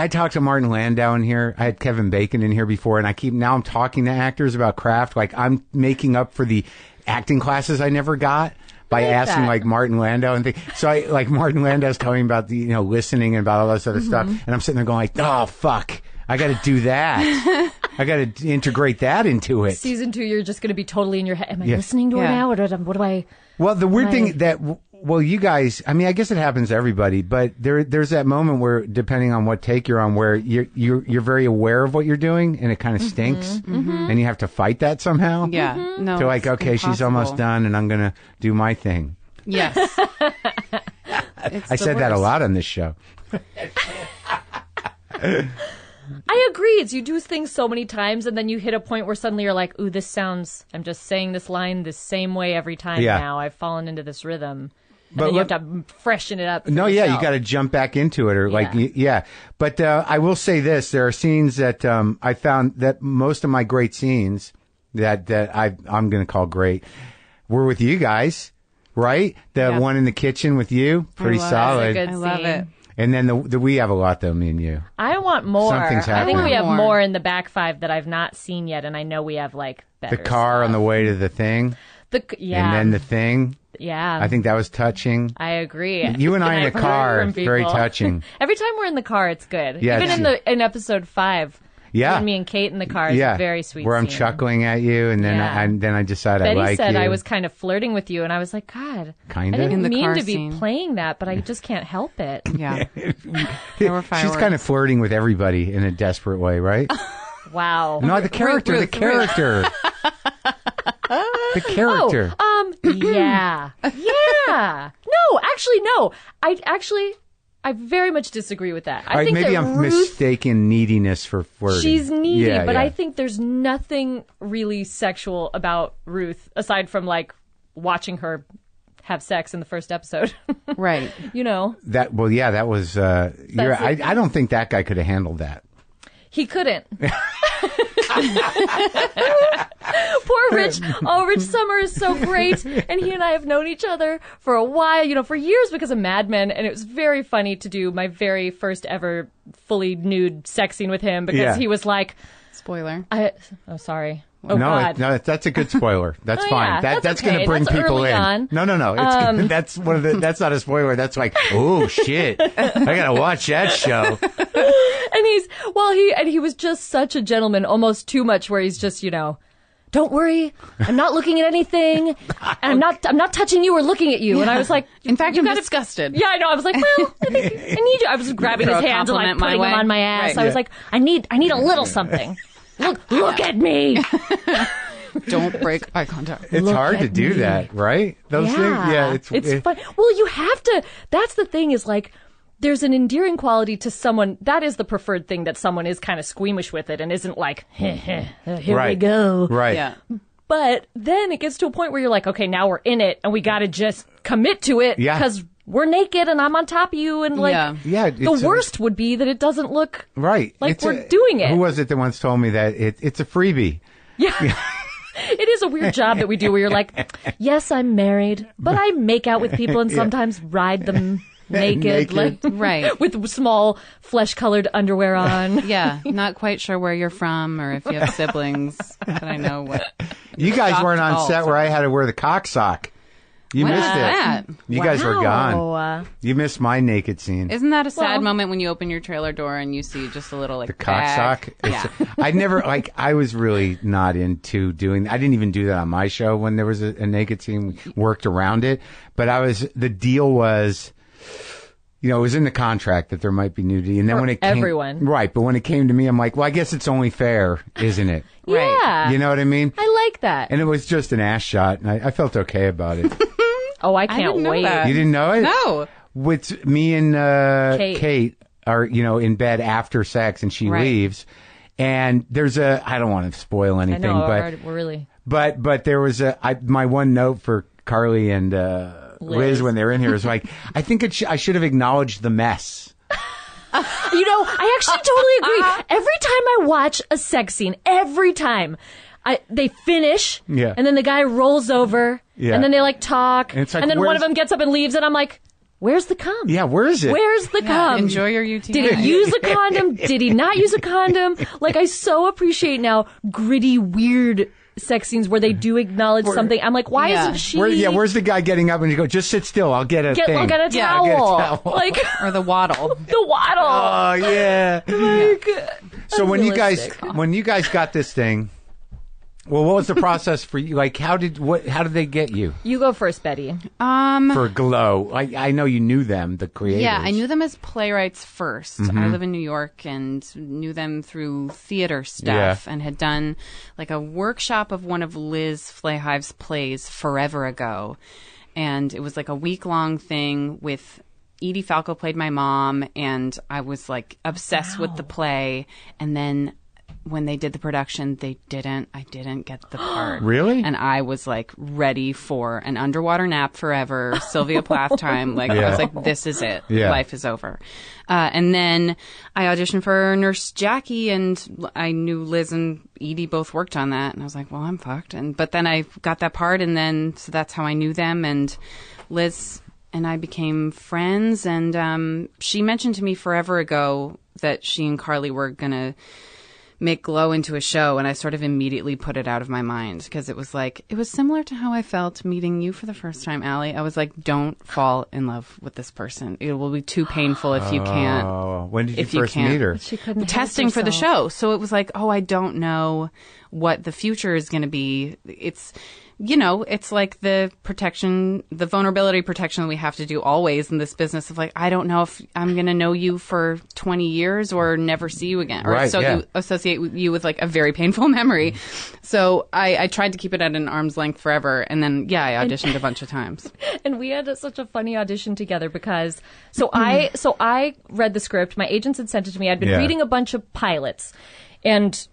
Speaker 1: talked to Martin Landau in here. I had Kevin Bacon in here before, and I'm talking to actors about craft. Like, I'm making up for the acting classes I never got by asking
Speaker 2: that.
Speaker 1: like Martin Landau and things. So Martin Landau's telling me about the, listening and about all this other stuff. And I'm sitting there going like, oh, fuck. I got to do that. I got to integrate that into it.
Speaker 2: Season 2, you're just going to be totally in your head. Am I
Speaker 1: Yeah.
Speaker 2: listening to her
Speaker 3: Yeah.
Speaker 2: now? Or what do I...
Speaker 1: Well, the weird thing that, you guys, I mean, I guess it happens to everybody, but there's that moment where, depending on what take you're on, where you're very aware of what you're doing, and it kind of stinks, and you have to fight that somehow.
Speaker 3: Yeah. No.
Speaker 1: So like,
Speaker 3: it's
Speaker 1: okay, she's
Speaker 3: impossible.
Speaker 1: almost done, and I'm gonna do my thing.
Speaker 3: Yes.
Speaker 1: I said that a lot on this show.
Speaker 2: I agree. It's you do things so many times, and then you hit a point where suddenly you're like, ooh, this sounds... I'm just saying this line the same way every time
Speaker 1: Yeah.
Speaker 2: now. I've fallen into this rhythm. And
Speaker 1: But
Speaker 2: then you
Speaker 1: let-
Speaker 2: have to freshen it up. for
Speaker 1: No, yeah, you
Speaker 2: yourself.
Speaker 1: got to jump back into it, or like, yeah. But I will say this: there are scenes that I found that most of my great scenes that I'm going to call great were with you guys, right? The one in the kitchen with you, pretty
Speaker 3: love it.
Speaker 1: solid.
Speaker 2: Good
Speaker 3: I love
Speaker 2: scene.
Speaker 3: it.
Speaker 1: And then we have a lot though, me and you.
Speaker 2: I want more.
Speaker 1: Something's
Speaker 2: I think
Speaker 1: happening.
Speaker 2: we have
Speaker 3: More.
Speaker 2: more in the back 5 that I've not seen yet, and I know we have like better
Speaker 1: The car
Speaker 2: stuff.
Speaker 1: on the way to the thing,
Speaker 2: Yeah.
Speaker 1: and then the thing.
Speaker 2: Yeah.
Speaker 1: I think that was touching.
Speaker 2: I agree.
Speaker 1: You and I in a
Speaker 2: I've heard
Speaker 1: car,
Speaker 2: from
Speaker 1: very
Speaker 2: people.
Speaker 1: touching.
Speaker 2: Every time we're in the car, it's good.
Speaker 1: Yeah,
Speaker 2: Even
Speaker 1: it's-
Speaker 2: in episode 5.
Speaker 1: Yeah.
Speaker 2: You and me and Kate in the car is a very sweet
Speaker 1: where I'm
Speaker 2: scene.
Speaker 1: chuckling at you, and then
Speaker 2: Yeah.
Speaker 1: I decide
Speaker 2: Betty
Speaker 1: I like
Speaker 2: said
Speaker 1: you.
Speaker 2: I was kind of flirting with you, and I was like, God,
Speaker 1: Kinda?
Speaker 2: I didn't
Speaker 3: In the
Speaker 2: mean
Speaker 3: car
Speaker 2: to be
Speaker 3: scene.
Speaker 2: playing that, but I just can't help it.
Speaker 3: Yeah. There were
Speaker 1: She's
Speaker 3: fireworks.
Speaker 1: kind of flirting with everybody in a desperate way, right?
Speaker 2: Wow.
Speaker 1: No, the character,
Speaker 3: Ruth,
Speaker 1: the character. The character.
Speaker 2: Yeah. Yeah. No, actually, no. I very much disagree with that.
Speaker 1: All right,
Speaker 2: think
Speaker 1: maybe
Speaker 2: that
Speaker 1: I'm
Speaker 2: Ruth,
Speaker 1: mistaken neediness for flirting.
Speaker 2: she's needy,
Speaker 1: Yeah,
Speaker 2: but
Speaker 1: yeah.
Speaker 2: I think there's nothing really sexual about Ruth aside from like watching her have sex in the first episode.
Speaker 3: Right.
Speaker 2: You know,
Speaker 1: that. Well, yeah, that was. You're,
Speaker 2: it.
Speaker 1: I don't think that guy could have handled that.
Speaker 2: he couldn't. Poor Rich. Oh, Rich Summer is so great. And he and I have known each other for a while, you know, for years because of Mad Men. And it was very funny to do my very first ever fully nude sex scene with him because
Speaker 1: Yeah.
Speaker 2: he was like,
Speaker 3: Spoiler.
Speaker 2: oh, sorry. Oh,
Speaker 1: no,
Speaker 2: God.
Speaker 1: that's a good spoiler. That's
Speaker 2: Oh,
Speaker 1: fine.
Speaker 2: yeah,
Speaker 1: That's
Speaker 2: okay.
Speaker 1: going to bring
Speaker 2: That's
Speaker 1: people
Speaker 2: early
Speaker 1: in.
Speaker 2: on.
Speaker 1: No. It's, that's one of the. That's not a spoiler. That's like, oh shit, I got to watch that show.
Speaker 2: And he was just such a gentleman, almost too much, where he's just, you know, don't worry, I'm not looking at anything, and I'm not touching you or looking at you. And I was like,
Speaker 3: In fact,
Speaker 2: you
Speaker 3: I'm
Speaker 2: gotta-
Speaker 3: disgusted.
Speaker 2: Yeah, I know. I was like, well, I think I need you. I was grabbing
Speaker 3: Throw
Speaker 2: his
Speaker 3: a
Speaker 2: hands and like
Speaker 3: compliment my
Speaker 2: putting them
Speaker 3: way.
Speaker 2: on my ass.
Speaker 3: Right.
Speaker 2: I was
Speaker 1: Yeah.
Speaker 2: like, I need a little something. Look at me.
Speaker 3: Don't break eye contact.
Speaker 1: It's
Speaker 2: Look
Speaker 1: hard to
Speaker 2: at
Speaker 1: do
Speaker 2: me.
Speaker 1: that, right? Those things. Yeah,
Speaker 2: it's fun. Well, you have to. That's the thing is like, there's an endearing quality to someone. That is the preferred thing, that someone is kind of squeamish with it and isn't like, here
Speaker 1: right.
Speaker 2: we go.
Speaker 1: Right.
Speaker 3: Yeah.
Speaker 2: But then it gets to a point where you're like, okay, now we're in it and we got to just commit to it
Speaker 1: Yeah.
Speaker 2: because we're naked and I'm on top of you. And like,
Speaker 3: Yeah.
Speaker 1: Yeah,
Speaker 2: the
Speaker 1: it's
Speaker 2: worst would be that it doesn't look
Speaker 1: Right.
Speaker 2: like
Speaker 1: It's
Speaker 2: we're doing it.
Speaker 1: Who was it that once told me that it's a freebie?
Speaker 2: Yeah. It is a weird job that we do where you're like, yes, I'm married, but I make out with people and sometimes ride them naked.
Speaker 1: Naked.
Speaker 2: Like,
Speaker 3: Right.
Speaker 2: with small flesh-colored underwear on.
Speaker 3: Yeah. Not quite sure where you're from or if you have siblings, but I know what.
Speaker 1: You guys
Speaker 3: Shocked
Speaker 1: weren't on
Speaker 3: all.
Speaker 1: set where I had to wear the cock sock. You
Speaker 3: When
Speaker 1: missed
Speaker 3: was
Speaker 1: it.
Speaker 3: that?
Speaker 1: You guys were gone.
Speaker 2: Wow.
Speaker 1: You missed my naked scene.
Speaker 3: Isn't that a sad
Speaker 2: Well-
Speaker 3: moment when you open your trailer door and you see just a little like
Speaker 1: The cock
Speaker 3: bag?
Speaker 1: sock.
Speaker 3: Yeah.
Speaker 1: I never I was really not into doing. I didn't even do that on my show when there was a naked scene. We worked around it, but the deal was, you know, it was in the contract that there might be nudity, and then
Speaker 2: For
Speaker 1: when it came,
Speaker 2: everyone.
Speaker 1: right? But when it came to me, I'm like, well, I guess it's only fair, isn't it?
Speaker 3: Right.
Speaker 2: Yeah.
Speaker 1: You know what I mean?
Speaker 2: I like that.
Speaker 1: And it was just an ass shot, and I felt okay about it.
Speaker 2: Oh, I can't
Speaker 3: didn't know
Speaker 2: wait.
Speaker 3: that.
Speaker 1: You didn't know it?
Speaker 3: No.
Speaker 1: With me and Kate are, in bed after sex, and she leaves. And there's I don't want to spoil anything,
Speaker 2: I know,
Speaker 1: but
Speaker 2: we're really...
Speaker 1: But there was my one note for Carly and Liz when they were in here is like, I think I should have acknowledged the mess.
Speaker 2: I actually totally agree. Every time I watch a sex scene, every time they finish, and then the guy rolls over, and then they talk, and then one of them gets up and leaves, and I'm like, where's the cum?
Speaker 1: Yeah, where is it?
Speaker 2: Where's the cum?
Speaker 3: Enjoy your UTI.
Speaker 2: Did he use a condom? Did he not use a condom? I so appreciate now gritty, weird sex scenes where they do acknowledge something. I'm like, why isn't she?
Speaker 1: Where's the guy getting up and you go, just sit still, I'll get a thing.
Speaker 2: I'll get a towel.
Speaker 1: I'll get a towel.
Speaker 3: Or the waddle.
Speaker 2: The waddle.
Speaker 1: Oh, yeah. So when you guys got this thing, well, what was the process for you? How did they get you?
Speaker 2: You go first, Betty.
Speaker 1: For Glow. I know you knew them, the creators.
Speaker 3: Yeah, I knew them as playwrights first. I live in New York and knew them through theater stuff and had done a workshop of one of Liz Flahive's plays forever ago. And it was a week-long thing with Edie Falco played my mom, and I was obsessed with the play. And then when they did the production, I didn't get the part.
Speaker 1: Really?
Speaker 3: And I was ready for an underwater nap forever, Sylvia Plath time. I was this is it.
Speaker 1: Yeah.
Speaker 3: Life is over. And then I auditioned for Nurse Jackie, and I knew Liz and Edie both worked on that. And I was like, well, I'm fucked. But then I got that part, and then, so that's how I knew them. And Liz and I became friends. And she mentioned to me forever ago that she and Carly were going to make Glow into a show, and I sort of immediately put it out of my mind because it was similar to how I felt meeting you for the first time, Allie. I was like, don't fall in love with this person. It will be too painful if you can't.
Speaker 1: Oh, when did you first meet her?
Speaker 2: She couldn't
Speaker 3: testing for the show. So it was I don't know what the future is going to be. It's the protection, the vulnerability protection that we have to do always in this business of I don't know if I'm going to know you for 20 years or never see you again. Or you associate you with a very painful memory. So I tried to keep it at an arm's length forever. And then, I auditioned a bunch of times.
Speaker 2: And we had such a funny audition together because, I read the script. My agents had sent it to me. I'd been reading a bunch of pilots, and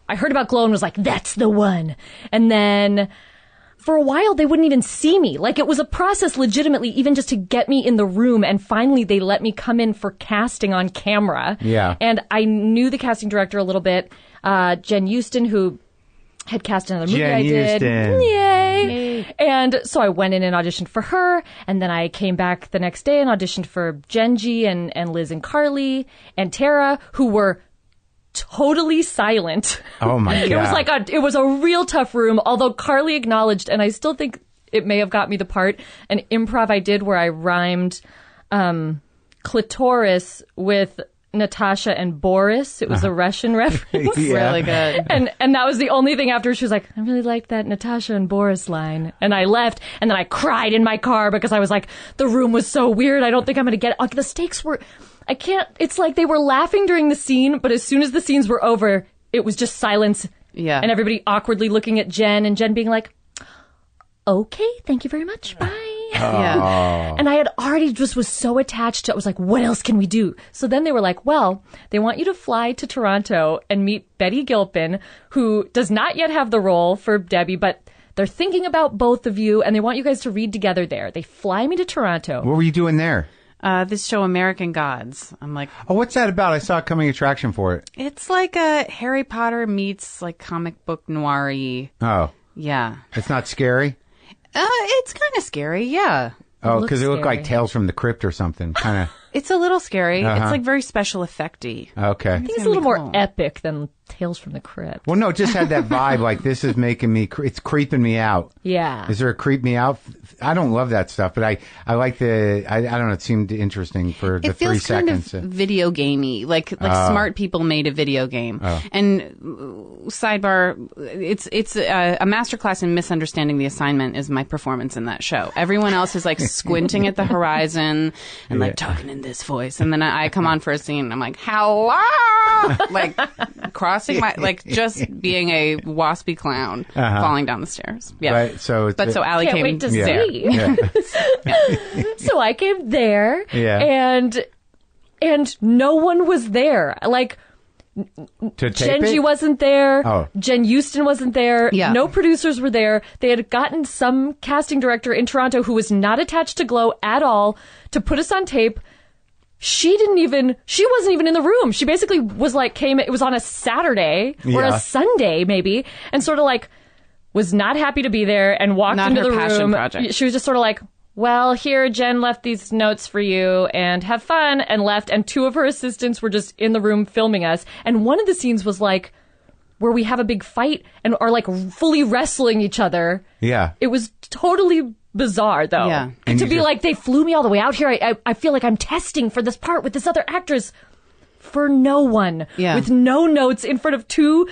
Speaker 2: I heard about Glow and was like, that's the one. And then for a while, they wouldn't even see me. It was a process legitimately, even just to get me in the room. And finally, they let me come in for casting on camera.
Speaker 1: Yeah.
Speaker 2: And I knew the casting director a little bit, Jen Houston, who had cast another movie I did. Yay! And so I went in and auditioned for her. And then I came back the next day and auditioned for Genji and Liz and Carly and Tara, who were totally silent.
Speaker 1: Oh my God.
Speaker 2: It was a real tough room, although Carly acknowledged, and I still think it may have got me the part, an improv I did where I rhymed clitoris with Natasha and Boris. It was a Russian reference.
Speaker 3: Really good.
Speaker 2: And that was the only thing after. She was like, I really liked that Natasha and Boris line. And I left, and then I cried in my car because I was like, the room was so weird. I don't think I'm going to get it. The stakes were... I can't, it's they were laughing during the scene, but as soon as the scenes were over, it was just silence.
Speaker 3: Yeah.
Speaker 2: And everybody awkwardly looking at Jen, and Jen being like, okay, thank you very much, bye.
Speaker 3: Yeah.
Speaker 2: And I had already just was so attached to it. I was like, what else can we do? So then they were like, well, they want you to fly to Toronto and meet Betty Gilpin, who does not yet have the role for Debbie, but they're thinking about both of you, and they want you guys to read together there. They fly me to Toronto.
Speaker 1: What were you doing there?
Speaker 3: This show, American Gods. I'm like,
Speaker 1: oh, what's that about? I saw a coming attraction for it.
Speaker 3: It's like a Harry Potter meets comic book noir-y.
Speaker 1: Oh.
Speaker 3: Yeah.
Speaker 1: It's not scary?
Speaker 3: It's kind of scary, yeah.
Speaker 1: Oh, because it looked like Tales from the Crypt or something. Kind of.
Speaker 3: It's a little scary. It's very special effect-y.
Speaker 1: Okay.
Speaker 2: I think it's a little more epic than Tales from the Crypt.
Speaker 1: Well, no, it just had that vibe. This is making me, it's creeping me out.
Speaker 2: Yeah.
Speaker 1: Is there a creep me out? I don't love that stuff, but I like I don't know, it seemed interesting for the 3 seconds.
Speaker 3: It feels kind of video gamey, like smart people made a video game. And sidebar, it's a masterclass in misunderstanding the assignment is my performance in that show. Everyone else is squinting at the horizon and talking in this voice. And then I come on for a scene and I'm like, hello! like crossing my, like just being a waspy clown falling down the stairs. Yeah.
Speaker 1: Right, so
Speaker 3: Allie
Speaker 2: Can't
Speaker 3: came
Speaker 2: wait to
Speaker 3: there.
Speaker 2: see.
Speaker 1: Yeah.
Speaker 2: So I came there, and no one was there. Like,
Speaker 1: To tape
Speaker 2: Genji
Speaker 1: it?
Speaker 2: wasn't there.
Speaker 1: Oh.
Speaker 2: Jen Houston wasn't there.
Speaker 3: Yeah.
Speaker 2: No producers were there. They had gotten some casting director in Toronto who was not attached to Glow at all to put us on tape. She wasn't even in the room. She basically was like, it was on a Saturday or a Sunday maybe, and sort of like was not happy to be there and walked
Speaker 3: Not
Speaker 2: into
Speaker 3: her
Speaker 2: the
Speaker 3: passion
Speaker 2: room.
Speaker 3: project.
Speaker 2: She was just sort of like, well, here, Jen left these notes for you and have fun, and left. And two of her assistants were just in the room filming us. And one of the scenes was like where we have a big fight and are like fully wrestling each other.
Speaker 1: Yeah.
Speaker 2: It was totally bizarre, though.
Speaker 3: Yeah.
Speaker 2: And to be like, they flew me all the way out here. I feel like I'm testing for this part with this other actress for no one.
Speaker 3: Yeah.
Speaker 2: With no notes in front of two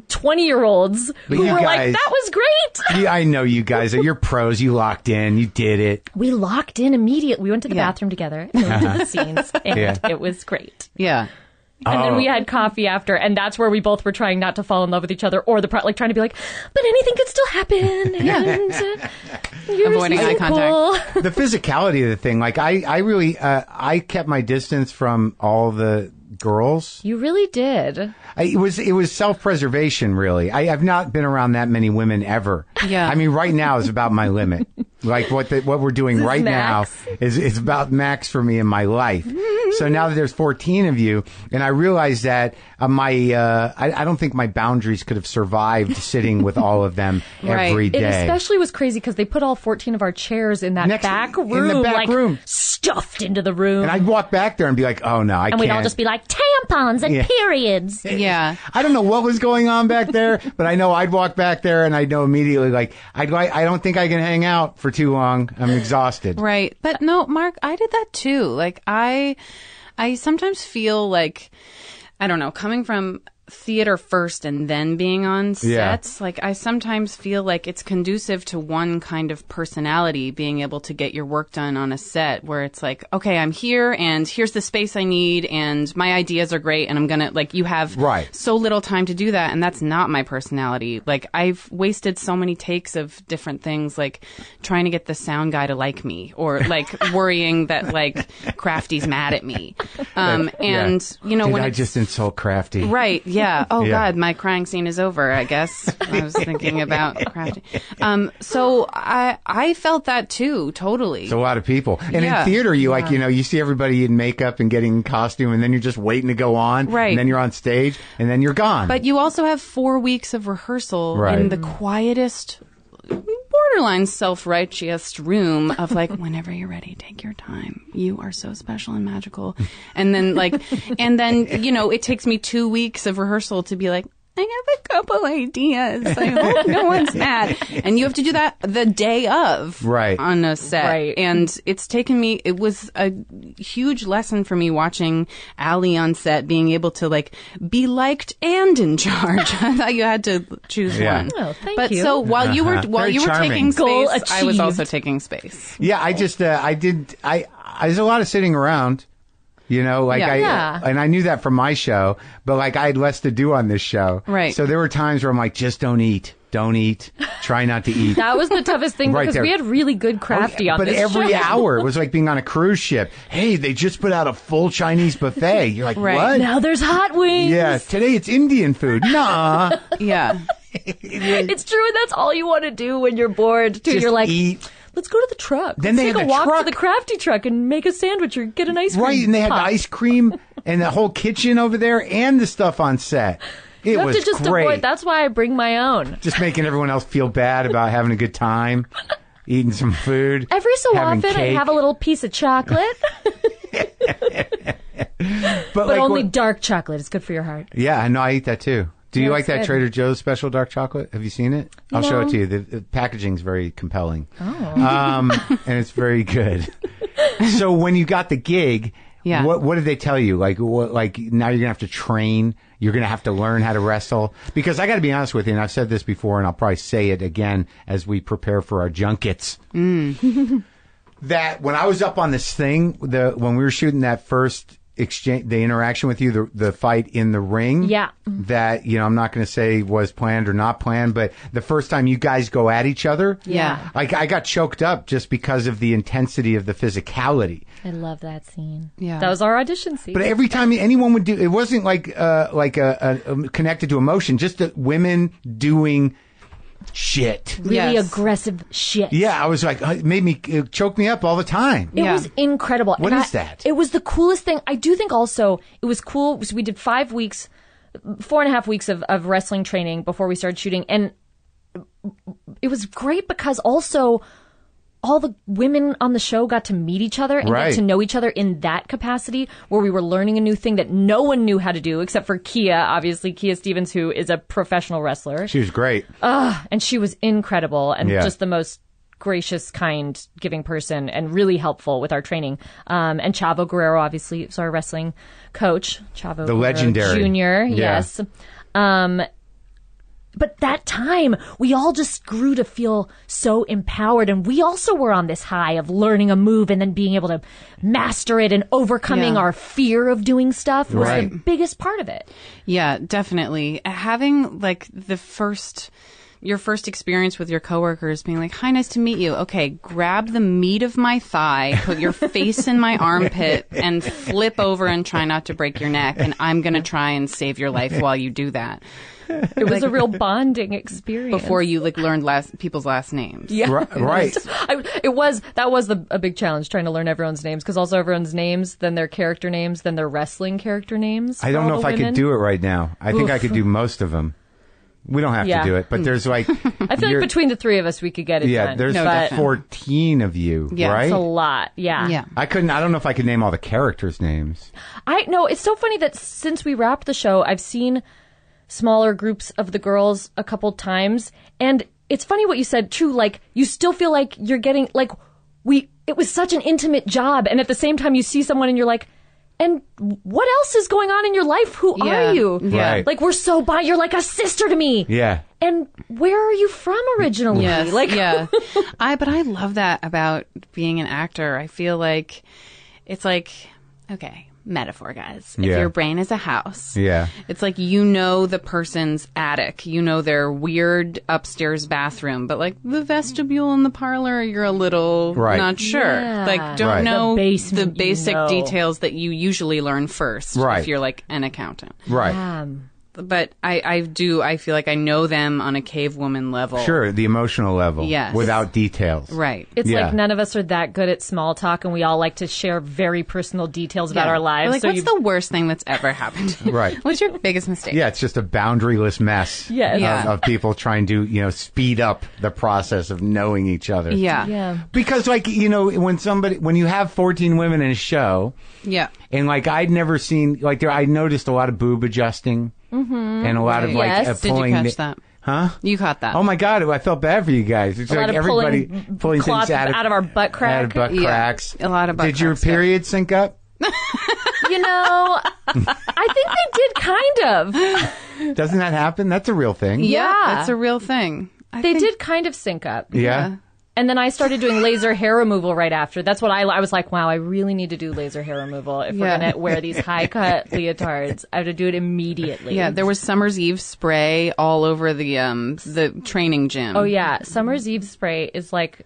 Speaker 2: 20-year-olds who
Speaker 1: you
Speaker 2: were like,
Speaker 1: guys-
Speaker 2: that was great.
Speaker 1: I know you guys are. You're pros. You locked in. You did it.
Speaker 2: We locked in immediately. We went to the bathroom together and went to the scenes, and it was great.
Speaker 3: Yeah.
Speaker 2: And then we had coffee after, and that's where we both were trying not to fall in love with each other, or like trying to be like, but anything could still happen, and you're
Speaker 3: Avoiding
Speaker 2: so
Speaker 3: eye contact.
Speaker 2: cool.
Speaker 1: The physicality of the thing, like I really, I kept my distance from all the girls.
Speaker 2: You really did.
Speaker 1: It was self-preservation, really. I've not been around that many women ever.
Speaker 3: Yeah.
Speaker 1: I mean, right now is about my limit. Like what we're doing right
Speaker 2: max.
Speaker 1: now is about max for me in my life. So now that there's 14 of you, and I realize that I don't think my boundaries could have survived sitting with all of them
Speaker 3: Right.
Speaker 1: every day.
Speaker 2: It especially was crazy because they put all 14 of our chairs in that back room,
Speaker 1: in the back room,
Speaker 2: stuffed into the room.
Speaker 1: and I'd walk back there and be like, "Oh no, I can't."
Speaker 2: And we'd all just be like, tampons and periods.
Speaker 3: Yeah.
Speaker 1: I don't know what was going on back there, but I know I'd walk back there and I'd know immediately, like, I don't think I can hang out for too long. I'm exhausted.
Speaker 3: Right. But no, Mark, I did that too. Like I sometimes feel like, I don't know, coming from theater first and then being on sets, like I sometimes feel like it's conducive to one kind of personality being able to get your work done on a set where it's like, okay, I'm here and here's the space I need and my ideas are great and I'm gonna, like, you have so little time to do that, and that's not my personality. Like I've wasted so many takes of different things, like trying to get the sound guy to like me, or like worrying that like Crafty's mad at me, and you know,
Speaker 1: Did
Speaker 3: when
Speaker 1: I
Speaker 3: it's
Speaker 1: just insult Crafty?
Speaker 3: right. Yeah. Oh,
Speaker 1: Yeah.
Speaker 3: God, my crying scene is over, I guess. I was thinking about Crafty. So I felt that too, totally.
Speaker 1: It's a lot of people. And
Speaker 3: Yeah.
Speaker 1: in theater, you see everybody in makeup and getting in costume, and then you're just waiting to go on.
Speaker 3: Right.
Speaker 1: And then you're on stage, and then you're gone.
Speaker 3: But you also have 4 weeks of rehearsal
Speaker 1: Right.
Speaker 3: in the quietest, borderline self-righteous room of like, whenever you're ready, take your time. You are so special and magical. And then you know, it takes me 2 weeks of rehearsal to be like, I have a couple ideas. I hope no one's mad. And you have to do that the day of on a set.
Speaker 2: Right.
Speaker 3: And it's taken me, it was a huge lesson for me watching Allie on set, being able to like be liked and in charge. I thought you had to choose one.
Speaker 2: Oh, thank
Speaker 3: but
Speaker 2: you.
Speaker 3: so while you were
Speaker 1: Very
Speaker 3: taking
Speaker 1: charming.
Speaker 2: Goal
Speaker 3: space, I was also
Speaker 2: achieved.
Speaker 3: taking space.
Speaker 1: yeah, I just, there's a lot of sitting around. You know, like
Speaker 2: Yeah.
Speaker 1: and I knew that from my show, but like I had less to do on this show.
Speaker 3: Right.
Speaker 1: So there were times where I'm like, just don't eat. Try not to eat.
Speaker 2: That was the toughest thing
Speaker 1: Right
Speaker 2: because
Speaker 1: there.
Speaker 2: we had really good Crafty on
Speaker 1: but
Speaker 2: this
Speaker 1: every
Speaker 2: show.
Speaker 1: hour, it was like being on a cruise ship. Hey, they just put out a full Chinese buffet. You're like,
Speaker 3: Right.
Speaker 1: what?
Speaker 2: Now there's hot wings.
Speaker 1: Yeah, today it's Indian food. Nah.
Speaker 3: Yeah.
Speaker 2: It's true, and that's all you want to do when you're bored, too.
Speaker 1: Just
Speaker 2: You're like,
Speaker 1: eat.
Speaker 2: let's go to the truck.
Speaker 1: Then
Speaker 2: Let's
Speaker 1: they
Speaker 2: take
Speaker 1: had
Speaker 2: a
Speaker 1: the
Speaker 2: walk
Speaker 1: truck.
Speaker 2: to the Crafty truck and make a sandwich or get an ice cream.
Speaker 1: Right, and they had the
Speaker 2: pop.
Speaker 1: ice cream and the whole kitchen over there and the stuff on set. It
Speaker 2: You have
Speaker 1: was
Speaker 2: to just
Speaker 1: great.
Speaker 2: avoid. That's why I bring my own.
Speaker 1: Just making everyone else feel bad about having a good time, eating some food.
Speaker 2: Every so
Speaker 1: having
Speaker 2: often, I
Speaker 1: cake.
Speaker 2: have a little piece of chocolate, but
Speaker 1: like,
Speaker 2: only
Speaker 1: what-
Speaker 2: dark chocolate. It's good for your heart.
Speaker 1: Yeah, I know. I eat that too. Do you
Speaker 2: Yeah,
Speaker 1: like
Speaker 2: it's
Speaker 1: that
Speaker 2: good.
Speaker 1: Trader Joe's special dark chocolate? Have you seen it? I'll show it
Speaker 2: No.
Speaker 1: to you. The packaging's very compelling.
Speaker 2: Oh.
Speaker 1: And it's very good. So when you got the gig,
Speaker 3: Yeah.
Speaker 1: what did they tell you? Like now you're going to have to train. You're going to have to learn how to wrestle. Because I got to be honest with you, and I've said this before, and I'll probably say it again as we prepare for our junkets. That when I was up on this thing, when we were shooting that first exchange, the interaction with you, the fight in the ring.
Speaker 2: Yeah.
Speaker 1: That, I'm not going to say was planned or not planned, but the first time you guys go at each other.
Speaker 3: Yeah.
Speaker 1: I got choked up just because of the intensity of the physicality.
Speaker 2: I love that scene.
Speaker 3: Yeah.
Speaker 2: That was our audition scene.
Speaker 1: But every time anyone would do, it wasn't like a connected to emotion, just the women doing shit.
Speaker 2: Really
Speaker 3: Yes.
Speaker 2: aggressive shit.
Speaker 1: Yeah, I was like, it choked me up all the time.
Speaker 2: It was incredible.
Speaker 1: What is that?
Speaker 2: It was the coolest thing. I do think also it was cool. So we did 5 weeks, 4.5 weeks of wrestling training before we started shooting. And it was great because also all the women on the show got to meet each other and
Speaker 1: Right.
Speaker 2: get to know each other in that capacity where we were learning a new thing that no one knew how to do except for Kia, obviously, Kia Stevens, who is a professional wrestler.
Speaker 1: She was great.
Speaker 2: And she was incredible and
Speaker 1: Yeah.
Speaker 2: just the most gracious, kind, giving person and really helpful with our training. And Chavo Guerrero, obviously, is our wrestling coach. Chavo
Speaker 1: The
Speaker 2: Guerrero
Speaker 1: legendary.
Speaker 2: Jr.,
Speaker 1: Yeah.
Speaker 2: yes. But that time, we all just grew to feel so empowered. And we also were on this high of learning a move and then being able to master it and overcoming
Speaker 3: Yeah.
Speaker 2: our fear of doing stuff was
Speaker 1: Right.
Speaker 2: the biggest part of it.
Speaker 3: Yeah, definitely. Having like your first experience with your coworkers being like, "Hi, nice to meet you. Okay, grab the meat of my thigh, put your face in my armpit, and flip over and try not to break your neck. And I'm going to try and save your life while you do that."
Speaker 2: It was a real bonding experience.
Speaker 3: Before you learned people's last names.
Speaker 2: Yeah.
Speaker 1: Right.
Speaker 2: That was a big challenge trying to learn everyone's names because also everyone's names, then their character names, then their wrestling character names.
Speaker 1: I don't know if I could do it right now. I think I could do most of them. We don't have
Speaker 2: Yeah.
Speaker 1: to do it, but there's like...
Speaker 2: I feel like between the three of us, we could get it
Speaker 1: Yeah,
Speaker 2: done.
Speaker 1: there's
Speaker 3: No,
Speaker 1: like
Speaker 3: definitely.
Speaker 1: 14 of you,
Speaker 3: Yeah,
Speaker 1: right?
Speaker 2: It's a lot. Yeah.
Speaker 3: Yeah.
Speaker 1: I don't know if I could name all the characters' names.
Speaker 2: I know. It's so funny that since we wrapped the show, I've seen smaller groups of the girls a couple times. And it's funny what you said, true. Like, you still feel like you're getting, like, it was such an intimate job. And at the same time, you see someone and you're like, and what else is going on in your life? Who
Speaker 3: Yeah.
Speaker 2: are you?
Speaker 3: Yeah.
Speaker 1: Right.
Speaker 2: Like, we're so you're like a sister to me.
Speaker 1: Yeah.
Speaker 2: And where are you from originally?
Speaker 3: Yes,
Speaker 2: Like,
Speaker 3: yeah. But I love that about being an actor. I feel like it's like, okay, metaphor, guys. If
Speaker 1: Yeah.
Speaker 3: your brain is a house,
Speaker 1: Yeah.
Speaker 3: it's like the person's attic, their weird upstairs bathroom, but like the vestibule and the parlor, you're a little
Speaker 1: Right.
Speaker 3: not sure.
Speaker 2: Yeah.
Speaker 3: Like, don't
Speaker 1: Right.
Speaker 3: know
Speaker 2: The basement,
Speaker 3: the basic
Speaker 2: you know.
Speaker 3: details that you usually learn first
Speaker 1: Right.
Speaker 3: if you're like an accountant.
Speaker 1: Right.
Speaker 3: But I feel like I know them on a cavewoman level.
Speaker 1: Sure, the emotional level.
Speaker 3: Yes.
Speaker 1: Without details.
Speaker 3: Right.
Speaker 2: It's
Speaker 1: Yeah.
Speaker 2: like none of us are that good at small talk, and we all like to share very personal details about
Speaker 3: Yeah.
Speaker 2: our lives.
Speaker 3: We're like,
Speaker 2: so
Speaker 3: what's the worst thing that's ever happened?
Speaker 1: Right.
Speaker 3: What's your biggest mistake?
Speaker 1: Yeah, it's just a boundaryless mess
Speaker 2: Yes.
Speaker 3: Yeah.
Speaker 1: of people trying to, speed up the process of knowing each other.
Speaker 3: Yeah.
Speaker 2: Yeah.
Speaker 1: Because, when you have 14 women in a show,
Speaker 3: Yeah.
Speaker 1: and I'd never seen, I noticed a lot of boob adjusting and a lot of
Speaker 2: Yes.
Speaker 3: Did you
Speaker 1: pulling.
Speaker 3: catch that?
Speaker 1: Huh?
Speaker 3: You caught that.
Speaker 1: Oh my God! I felt bad for you guys. It's
Speaker 2: A
Speaker 1: like
Speaker 2: lot of
Speaker 1: everybody pulling
Speaker 2: cloth
Speaker 1: things out
Speaker 2: of our butt crack.
Speaker 1: out of butt
Speaker 3: Yeah.
Speaker 1: cracks.
Speaker 3: A lot of butt
Speaker 1: Did your
Speaker 3: cracks, yeah.
Speaker 1: period sync up?
Speaker 2: You know, I think they did kind of.
Speaker 1: Doesn't that happen? That's a real thing.
Speaker 3: Yeah.
Speaker 2: Yeah.
Speaker 3: That's a real thing.
Speaker 2: They did kind of sync up.
Speaker 1: Yeah.
Speaker 2: And then I started doing laser hair removal right after. That's what I was like, wow, I really need to do laser hair removal. If we're
Speaker 3: Yeah.
Speaker 2: going to wear these high-cut leotards, I have to do it immediately.
Speaker 3: Yeah, there was Summer's Eve spray all over the training gym.
Speaker 2: Oh, yeah. Summer's Eve spray is like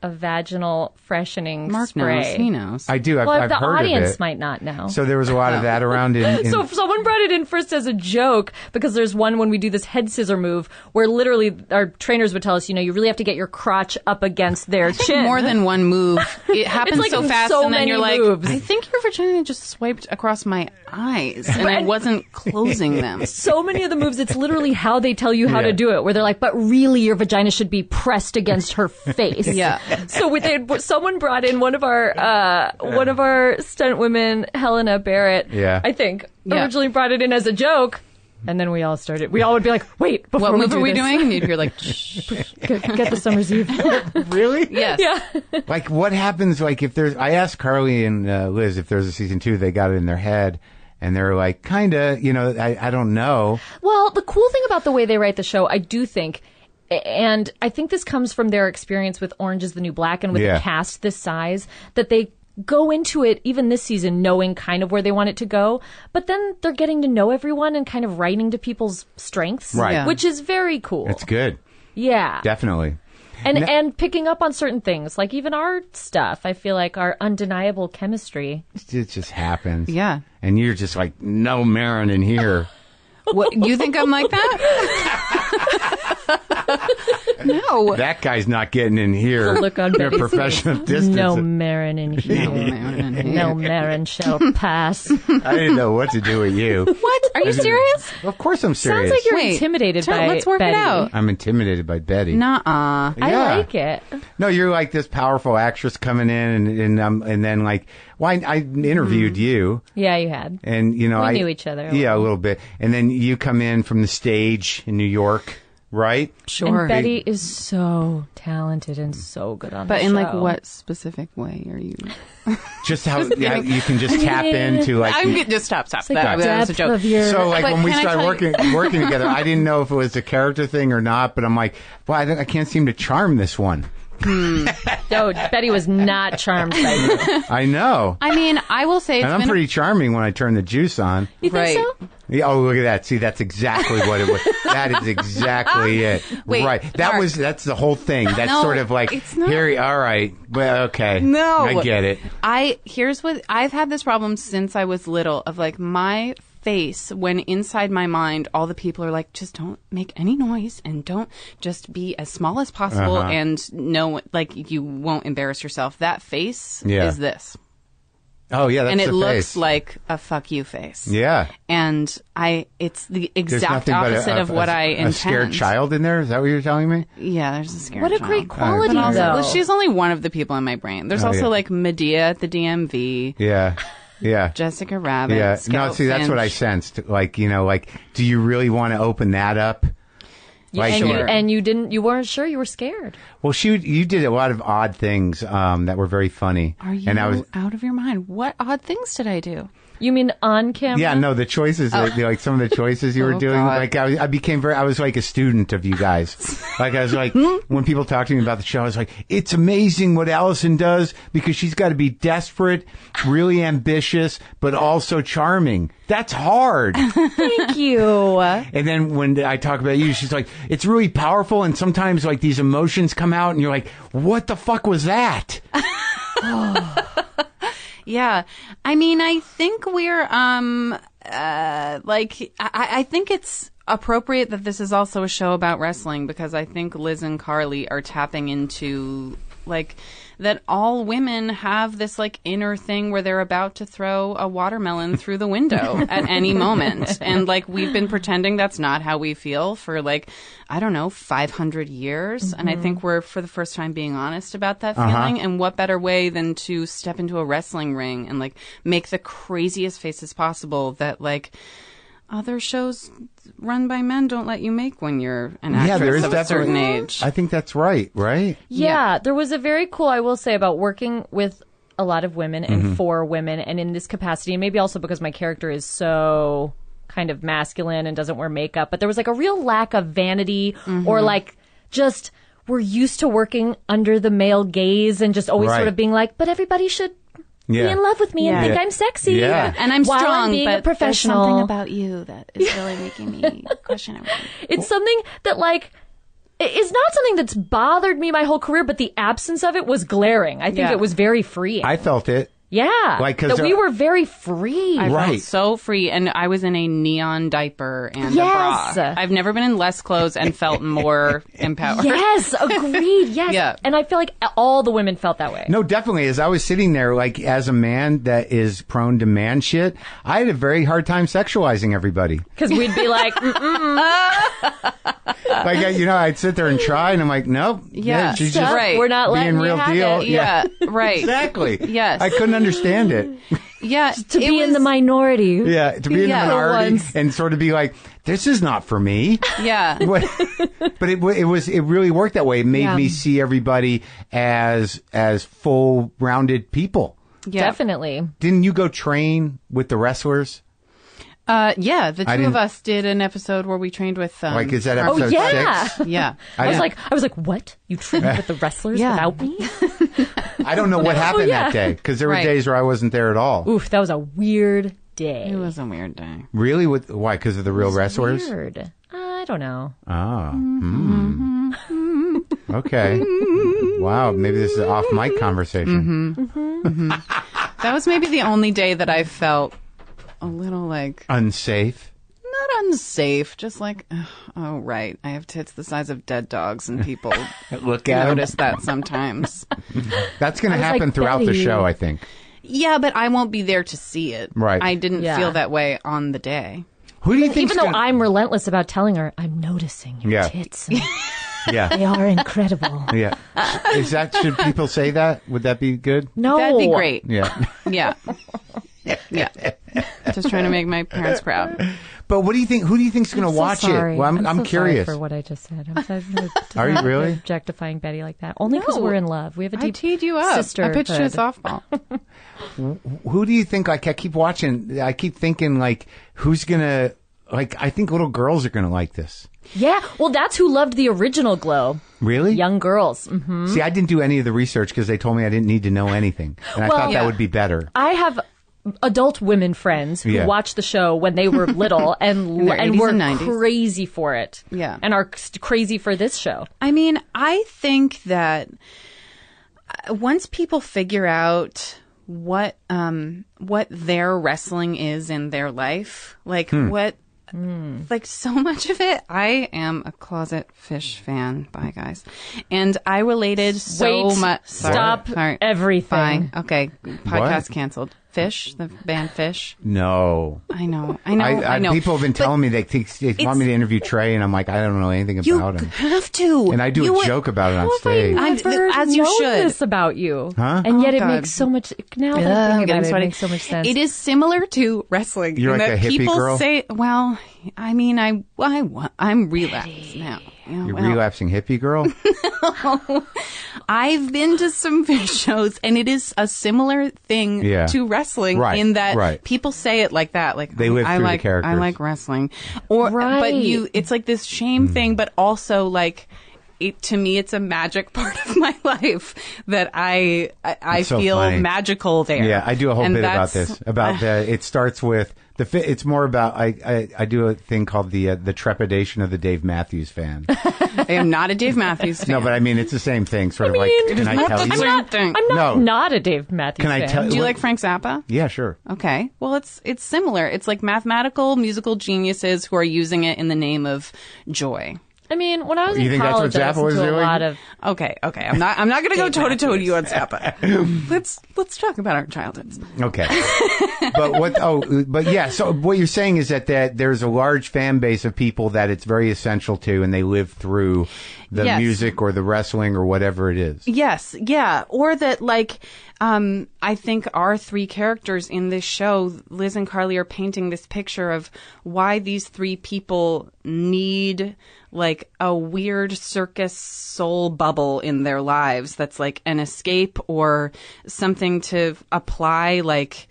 Speaker 2: a vaginal freshening
Speaker 3: Mark
Speaker 2: spray.
Speaker 3: knows. He knows.
Speaker 1: I do. I've
Speaker 2: Well, the
Speaker 1: heard of
Speaker 2: audience
Speaker 1: it.
Speaker 2: might not know.
Speaker 1: So there was a lot of that around in
Speaker 2: So someone brought it in first as a joke because there's one when we do this head scissor move where literally our trainers would tell us, you really have to get your crotch up against their chin.
Speaker 3: More than one move. It happens
Speaker 2: like
Speaker 3: so fast,
Speaker 2: so
Speaker 3: and then you're
Speaker 2: many
Speaker 3: like,
Speaker 2: moves.
Speaker 3: I think your vagina just swiped across my eyes, and I wasn't closing them.
Speaker 2: So many of the moves, it's literally how they tell you how
Speaker 1: Yeah.
Speaker 2: to do it, where they're like, but really your vagina should be pressed against her face.
Speaker 3: Yeah.
Speaker 2: So someone brought in one of our stunt women, Helena Barrett,
Speaker 1: Yeah.
Speaker 2: I think,
Speaker 3: Yeah.
Speaker 2: originally brought it in as a joke. And then we all would be like, wait, before
Speaker 3: What
Speaker 2: we
Speaker 3: move
Speaker 2: do
Speaker 3: are we
Speaker 2: this,
Speaker 3: doing? And you'd hear like, shh.
Speaker 2: Get the Summer's Eve.
Speaker 1: really?
Speaker 3: Yes.
Speaker 2: Yeah.
Speaker 1: What happens? If there's, I asked Carly and Liz if there's a season 2, they got it in their head, and they're like, kind of, I don't know.
Speaker 2: Well, the cool thing about the way they write the show, I do think, and I think this comes from their experience with Orange is the New Black and with
Speaker 1: Yeah.
Speaker 2: a cast this size, that they go into it, even this season, knowing kind of where they want it to go. But then they're getting to know everyone and kind of writing to people's strengths,
Speaker 1: Right. Yeah.
Speaker 2: which is very cool.
Speaker 1: It's good.
Speaker 2: Yeah.
Speaker 1: Definitely.
Speaker 2: And picking up on certain things, like even our stuff, I feel like our undeniable chemistry.
Speaker 1: It just happens.
Speaker 3: Yeah.
Speaker 1: And you're just like, no Maron in here.
Speaker 3: What, you think I'm like that? No.
Speaker 1: That guy's not getting in here.
Speaker 2: The look on
Speaker 1: They're
Speaker 2: Betty's
Speaker 1: professional distance.
Speaker 2: No Maron in here. No Maron shall pass.
Speaker 1: I didn't know what to do with you.
Speaker 3: What? Are you serious?
Speaker 1: Of course I'm serious.
Speaker 2: Sounds like you're
Speaker 3: Wait,
Speaker 2: intimidated by
Speaker 3: let's work
Speaker 2: Betty.
Speaker 3: it out.
Speaker 1: I'm intimidated by Betty.
Speaker 3: Nuh-uh.
Speaker 2: I
Speaker 1: Yeah.
Speaker 2: like it.
Speaker 1: No, you're like this powerful actress coming in, and then like, well, I interviewed you,
Speaker 2: Yeah, you had.
Speaker 1: and you know,
Speaker 2: We
Speaker 1: I
Speaker 2: knew each other a
Speaker 1: Yeah, a little bit, and then you come in from the stage in New York, right?
Speaker 3: Sure.
Speaker 2: And Betty is so talented and so good on
Speaker 3: But
Speaker 2: the
Speaker 3: in
Speaker 2: show.
Speaker 3: like what specific way are you?
Speaker 1: Just how you can just tap into like.
Speaker 3: Just stop.
Speaker 2: It's like
Speaker 3: That
Speaker 2: the
Speaker 3: was a
Speaker 2: depth
Speaker 3: joke.
Speaker 2: of your...
Speaker 1: So like
Speaker 3: But
Speaker 1: when we
Speaker 3: can I
Speaker 1: started
Speaker 3: tell
Speaker 1: working together, I didn't know if it was a character thing or not, but I'm like, well, I can't seem to charm this one.
Speaker 2: No, Betty was not charmed by you.
Speaker 1: I know,
Speaker 3: I mean, I will say it's
Speaker 1: and I'm
Speaker 3: been
Speaker 1: pretty charming when I turn the juice on.
Speaker 2: You think
Speaker 3: Right.
Speaker 2: so?
Speaker 1: Yeah, oh, look at that! See, that's exactly what it was. That is exactly it.
Speaker 3: Wait,
Speaker 1: right.
Speaker 3: Mark.
Speaker 1: That's the whole thing. That's
Speaker 3: No,
Speaker 1: sort of like
Speaker 3: it's not.
Speaker 1: here. All right. Well, okay.
Speaker 3: No.
Speaker 1: I get it.
Speaker 3: Here's what I've had this problem since I was little of like my face when inside my mind all the people are like, just don't make any noise and don't, just be as small as possible and no, like you won't embarrass yourself. That face is this.
Speaker 1: Oh yeah, that's
Speaker 3: And it
Speaker 1: the
Speaker 3: looks
Speaker 1: face.
Speaker 3: like a fuck you face.
Speaker 1: Yeah.
Speaker 3: And it's the
Speaker 1: There's
Speaker 3: exact
Speaker 1: nothing but
Speaker 3: opposite of what I intend.
Speaker 1: A scared child in there. Is that what you're telling me?
Speaker 3: Yeah, there's a scared
Speaker 2: What a
Speaker 3: child.
Speaker 2: great quality,
Speaker 3: But also,
Speaker 2: though.
Speaker 3: well, she's only one of the people in my brain. There's
Speaker 1: Oh,
Speaker 3: also
Speaker 1: yeah.
Speaker 3: like Medea at the DMV,
Speaker 1: Yeah. Yeah.
Speaker 3: Jessica Rabbit.
Speaker 1: Yeah.
Speaker 3: Scout
Speaker 1: No, see, that's what I
Speaker 3: Finch.
Speaker 1: sensed. Like, you know, like, do you really want to open that up? Like,
Speaker 2: And you weren't sure, you were scared.
Speaker 1: well, you did a lot of odd things that were very funny.
Speaker 3: Are you
Speaker 1: And I was,
Speaker 3: out of your mind? What odd things did I do?
Speaker 2: You mean on camera?
Speaker 1: yeah, no, the choices, like some of the choices you were
Speaker 3: Oh,
Speaker 1: doing,
Speaker 3: God.
Speaker 1: like I was like a student of you guys. Like I was like, when people talk to me about the show, I was like, it's amazing what Alison does because she's got to be desperate, really ambitious, but also charming. That's hard.
Speaker 2: Thank you.
Speaker 1: And then when I talk about you, she's like, it's really powerful. And sometimes like these emotions come out and you're like, what the fuck was that?
Speaker 3: Yeah. I mean, I think we're, I think it's appropriate that this is also a show about wrestling because I think Liz and Carly are tapping into, like, that all women have this, like, inner thing where they're about to throw a watermelon through the window at any moment. And, like, we've been pretending that's not how we feel for, like, I don't know, 500 years. And I think we're, for the first time, being honest about that feeling. And what better way than to step into a wrestling ring and, like, make the craziest faces possible that, like, other shows run by men don't let you make when you're an actress
Speaker 1: there is
Speaker 3: of a certain
Speaker 1: definitely-
Speaker 3: age.
Speaker 1: I think that's right, right?
Speaker 2: Yeah, there was a very cool, I will say, about working with a lot of women and for women, and in this capacity, and maybe also because my character is so kind of masculine and doesn't wear makeup, but there was like a real lack of vanity or like just we're used to working under the male gaze and just always
Speaker 1: Right.
Speaker 2: sort of being like, but everybody should be
Speaker 1: Yeah.
Speaker 2: in love with me and
Speaker 3: Yeah.
Speaker 2: think I'm sexy.
Speaker 1: Yeah.
Speaker 3: And I'm
Speaker 2: while
Speaker 3: strong,
Speaker 2: I'm being
Speaker 3: but
Speaker 2: a professional.
Speaker 3: there's something about you that is really making me question everything.
Speaker 2: It's something that, like, it's not something that's bothered me my whole career, but the absence of it was glaring. I think
Speaker 3: Yeah.
Speaker 2: it was very freeing.
Speaker 1: I felt it.
Speaker 2: Yeah.
Speaker 1: Like, 'cause
Speaker 2: that we were very free.
Speaker 3: I
Speaker 1: Right.
Speaker 3: felt so free, and I was in a neon diaper and
Speaker 2: Yes.
Speaker 3: a bra. I've never been in less clothes and felt more empowered.
Speaker 2: Yes, agreed. Yes.
Speaker 3: Yeah.
Speaker 2: And I feel like all the women felt that way.
Speaker 1: No, definitely. As I was sitting there, like, as a man that is prone to man shit, I had a very hard time sexualizing everybody.
Speaker 2: Because we'd be like,
Speaker 1: Like, I'd sit there and try, and I'm like, nope.
Speaker 3: Yeah.
Speaker 1: she's
Speaker 2: Stuff,
Speaker 1: just
Speaker 3: right.
Speaker 2: we're not letting
Speaker 1: being
Speaker 2: you
Speaker 1: real
Speaker 2: have
Speaker 1: deal.
Speaker 2: it.
Speaker 3: Yeah, right.
Speaker 1: Exactly.
Speaker 3: Yes.
Speaker 1: I couldn't understand it.
Speaker 3: Yeah,
Speaker 2: to be in the minority.
Speaker 1: Yeah, to be in the
Speaker 3: Yeah.
Speaker 1: minority
Speaker 2: Once.
Speaker 1: and sort of be like, this is not for me.
Speaker 3: Yeah.
Speaker 1: But it really worked that way. It made
Speaker 2: Yeah.
Speaker 1: me see everybody as full rounded people.
Speaker 3: Yeah.
Speaker 2: Definitely.
Speaker 1: Didn't you go train with the wrestlers?
Speaker 3: Yeah, the two
Speaker 1: didn't-
Speaker 3: of us did an episode where we trained with.
Speaker 1: Like, is that
Speaker 3: our-
Speaker 1: episode
Speaker 2: yeah.
Speaker 1: 6?
Speaker 3: Yeah.
Speaker 2: I was
Speaker 1: didn't-
Speaker 2: like, what? You trained with the wrestlers
Speaker 3: Yeah.
Speaker 2: without me?
Speaker 1: I don't know what happened
Speaker 2: yeah.
Speaker 1: that day because there were
Speaker 3: Right.
Speaker 1: days where I wasn't there at all.
Speaker 2: Oof, that was a weird day.
Speaker 3: It was a weird day.
Speaker 1: Really? Why? Because of the real wrestlers?
Speaker 2: Weird. I don't know.
Speaker 1: Oh. Okay. Wow. Maybe this is an off mic conversation.
Speaker 3: That was maybe the only day that I felt a little like
Speaker 1: Unsafe.
Speaker 3: not unsafe, just like, oh right, I have tits the size of dead dogs, and people
Speaker 1: Look at 'em.
Speaker 3: notice that sometimes.
Speaker 1: That's going to
Speaker 2: I was
Speaker 1: happen
Speaker 2: like,
Speaker 1: throughout the
Speaker 2: Betty.
Speaker 1: show, I think.
Speaker 3: Yeah, but I won't be there to see it.
Speaker 1: Right.
Speaker 3: I didn't
Speaker 2: Yeah.
Speaker 3: feel that way on the day.
Speaker 1: Who do you think?
Speaker 2: Even though I'm relentless about telling her, I'm noticing your
Speaker 1: Yeah.
Speaker 2: tits. And
Speaker 1: Yeah.
Speaker 2: they are incredible.
Speaker 1: Yeah. Is that, should people say that? Would that be good?
Speaker 2: No.
Speaker 3: That'd be great.
Speaker 1: Yeah.
Speaker 3: Yeah. Yeah. Just trying to make my parents proud.
Speaker 1: But what do you think? Who do you think's going to
Speaker 2: So
Speaker 1: watch
Speaker 2: sorry.
Speaker 1: it? Well, I'm
Speaker 2: so
Speaker 1: curious.
Speaker 2: sorry for what I just said. I'm sorry to
Speaker 1: Are you
Speaker 2: not be
Speaker 1: really?
Speaker 2: objectifying Betty like that? Only because
Speaker 3: No.
Speaker 2: we're in love. We have a
Speaker 3: I
Speaker 2: deep
Speaker 3: teed you up. I pitched you a softball.
Speaker 1: Who do you think? Like, I keep watching. I keep thinking, like, who's going to? Like, I think little girls are going to like this.
Speaker 2: Yeah. Well, that's who loved the original Glow.
Speaker 1: Really?
Speaker 2: Young girls. Hmm.
Speaker 1: See, I didn't do any of the research because they told me I didn't need to know anything, and I
Speaker 2: Well-
Speaker 1: thought that
Speaker 3: Yeah.
Speaker 1: would be better.
Speaker 2: I have adult women friends who
Speaker 1: Yeah.
Speaker 2: watched the show when they were little and
Speaker 3: their 80s
Speaker 2: were
Speaker 3: and 90s.
Speaker 2: crazy for it.
Speaker 3: Yeah.
Speaker 2: And are crazy for this show.
Speaker 3: I mean, I think that once people figure out what their wrestling is in their life, like like so much of it, I am a closet fish fan. Bye, guys. And I related so
Speaker 2: Wait,
Speaker 3: much.
Speaker 2: stop everything.
Speaker 3: Fine. Okay. Podcast canceled. Fish, the band Fish.
Speaker 1: No.
Speaker 3: I know. I know.
Speaker 1: People have been
Speaker 3: But
Speaker 1: telling me they want me to interview Trey, and I'm like, I don't know anything
Speaker 3: you
Speaker 1: about him.
Speaker 3: have to.
Speaker 1: And I do
Speaker 3: You
Speaker 1: a joke about it on
Speaker 2: How have
Speaker 1: stage.
Speaker 2: I never
Speaker 3: as you
Speaker 2: known
Speaker 3: should.
Speaker 2: this about you?
Speaker 1: Huh?
Speaker 2: And yet
Speaker 3: Oh,
Speaker 2: it
Speaker 3: God.
Speaker 2: makes so much. Now that
Speaker 3: I'm
Speaker 2: I think
Speaker 3: getting
Speaker 2: about it, it
Speaker 3: sweaty.
Speaker 2: makes so much sense.
Speaker 3: It is similar to wrestling.
Speaker 1: You're
Speaker 3: in
Speaker 1: like
Speaker 3: that
Speaker 1: a hippie
Speaker 3: people
Speaker 1: girl?
Speaker 3: say, well, I mean, I'm relapsed now. You know,
Speaker 1: You're
Speaker 3: well,
Speaker 1: relapsing hippie girl?
Speaker 3: I've been to some Fish shows, and it is a similar thing
Speaker 1: Yeah.
Speaker 3: to wrestling
Speaker 1: Right,
Speaker 3: in that
Speaker 1: right.
Speaker 3: people say it like that, like
Speaker 1: They live
Speaker 3: I
Speaker 1: through the
Speaker 3: like
Speaker 1: characters.
Speaker 3: I like wrestling, or but
Speaker 2: Right.
Speaker 3: it's like this shame thing, but also like. To me, it's a magic part of my life that I
Speaker 1: It's so
Speaker 3: feel
Speaker 1: funny.
Speaker 3: magical there.
Speaker 1: Yeah, I do a whole
Speaker 3: And
Speaker 1: bit about
Speaker 3: that's-
Speaker 1: this. About it starts with it's more about I do a thing called the trepidation of the Dave Matthews fan.
Speaker 3: I am not a Dave Matthews fan.
Speaker 1: No, but I mean it's the same thing. Sort of like,
Speaker 2: mean,
Speaker 1: can I
Speaker 3: not
Speaker 1: tell
Speaker 3: the
Speaker 1: you?
Speaker 3: same thing.
Speaker 2: I'm not
Speaker 1: No.
Speaker 2: a Dave Matthews
Speaker 1: Can I
Speaker 2: fan.
Speaker 1: tell-
Speaker 3: Do you
Speaker 1: What-
Speaker 3: like Frank Zappa?
Speaker 1: Yeah, sure.
Speaker 3: Okay. Well, it's similar. It's like mathematical musical geniuses who are using it in the name of joy.
Speaker 2: I mean, when I was
Speaker 1: You
Speaker 2: in
Speaker 1: think that's what
Speaker 2: college, I
Speaker 1: Zappa was
Speaker 2: listened to
Speaker 1: doing?
Speaker 2: a lot of.
Speaker 3: Okay. I'm not going to go toe to toe with you on Zappa. Let's talk about our childhoods.
Speaker 1: Okay. But yeah, so what you're saying is that there's a large fan base of people that it's very essential to, and they live through the
Speaker 3: Yes.
Speaker 1: music or the wrestling or whatever it is.
Speaker 3: Yes, yeah. Or that, like, I think our three characters in this show, Liz and Carly, are painting this picture of why these three people need, like, a weird circus soul bubble in their lives that's, like, an escape or something to apply, like,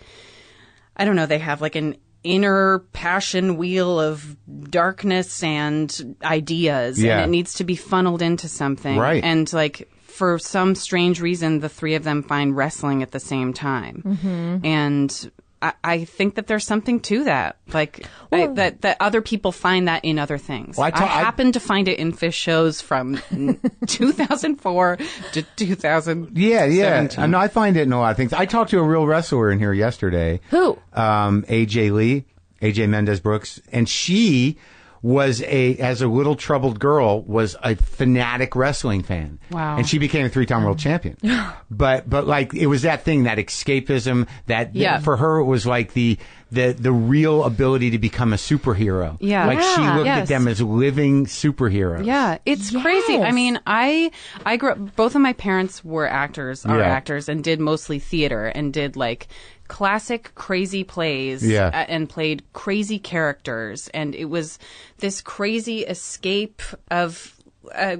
Speaker 3: I don't know, they have, like, an inner passion wheel of darkness and ideas,
Speaker 1: Yeah.
Speaker 3: and it needs to be funneled into something.
Speaker 1: Right.
Speaker 3: And like for some strange reason, the three of them find wrestling at the same time. Mm-hmm. And I think that there's something to that, like that other people find that in other things.
Speaker 1: Well,
Speaker 3: I happen to find it in Fish shows from 2004 to 2000.
Speaker 1: Yeah. No, I find it in a lot of things. I talked to a real wrestler in here yesterday.
Speaker 2: Who?
Speaker 1: AJ Mendez Brooks, and she was as a little troubled girl, was a fanatic wrestling fan.
Speaker 3: Wow.
Speaker 1: And she became a 3-time world champion. but like, it was that thing, that escapism, for her, it was like the real ability to become a superhero.
Speaker 3: Yeah.
Speaker 1: Like, she looked
Speaker 3: Yes.
Speaker 1: at them as living superheroes.
Speaker 3: Yeah, it's crazy. I mean, I grew up, both of my parents were actors, and did mostly theater and did like classic crazy plays and played crazy characters. And it was this crazy escape of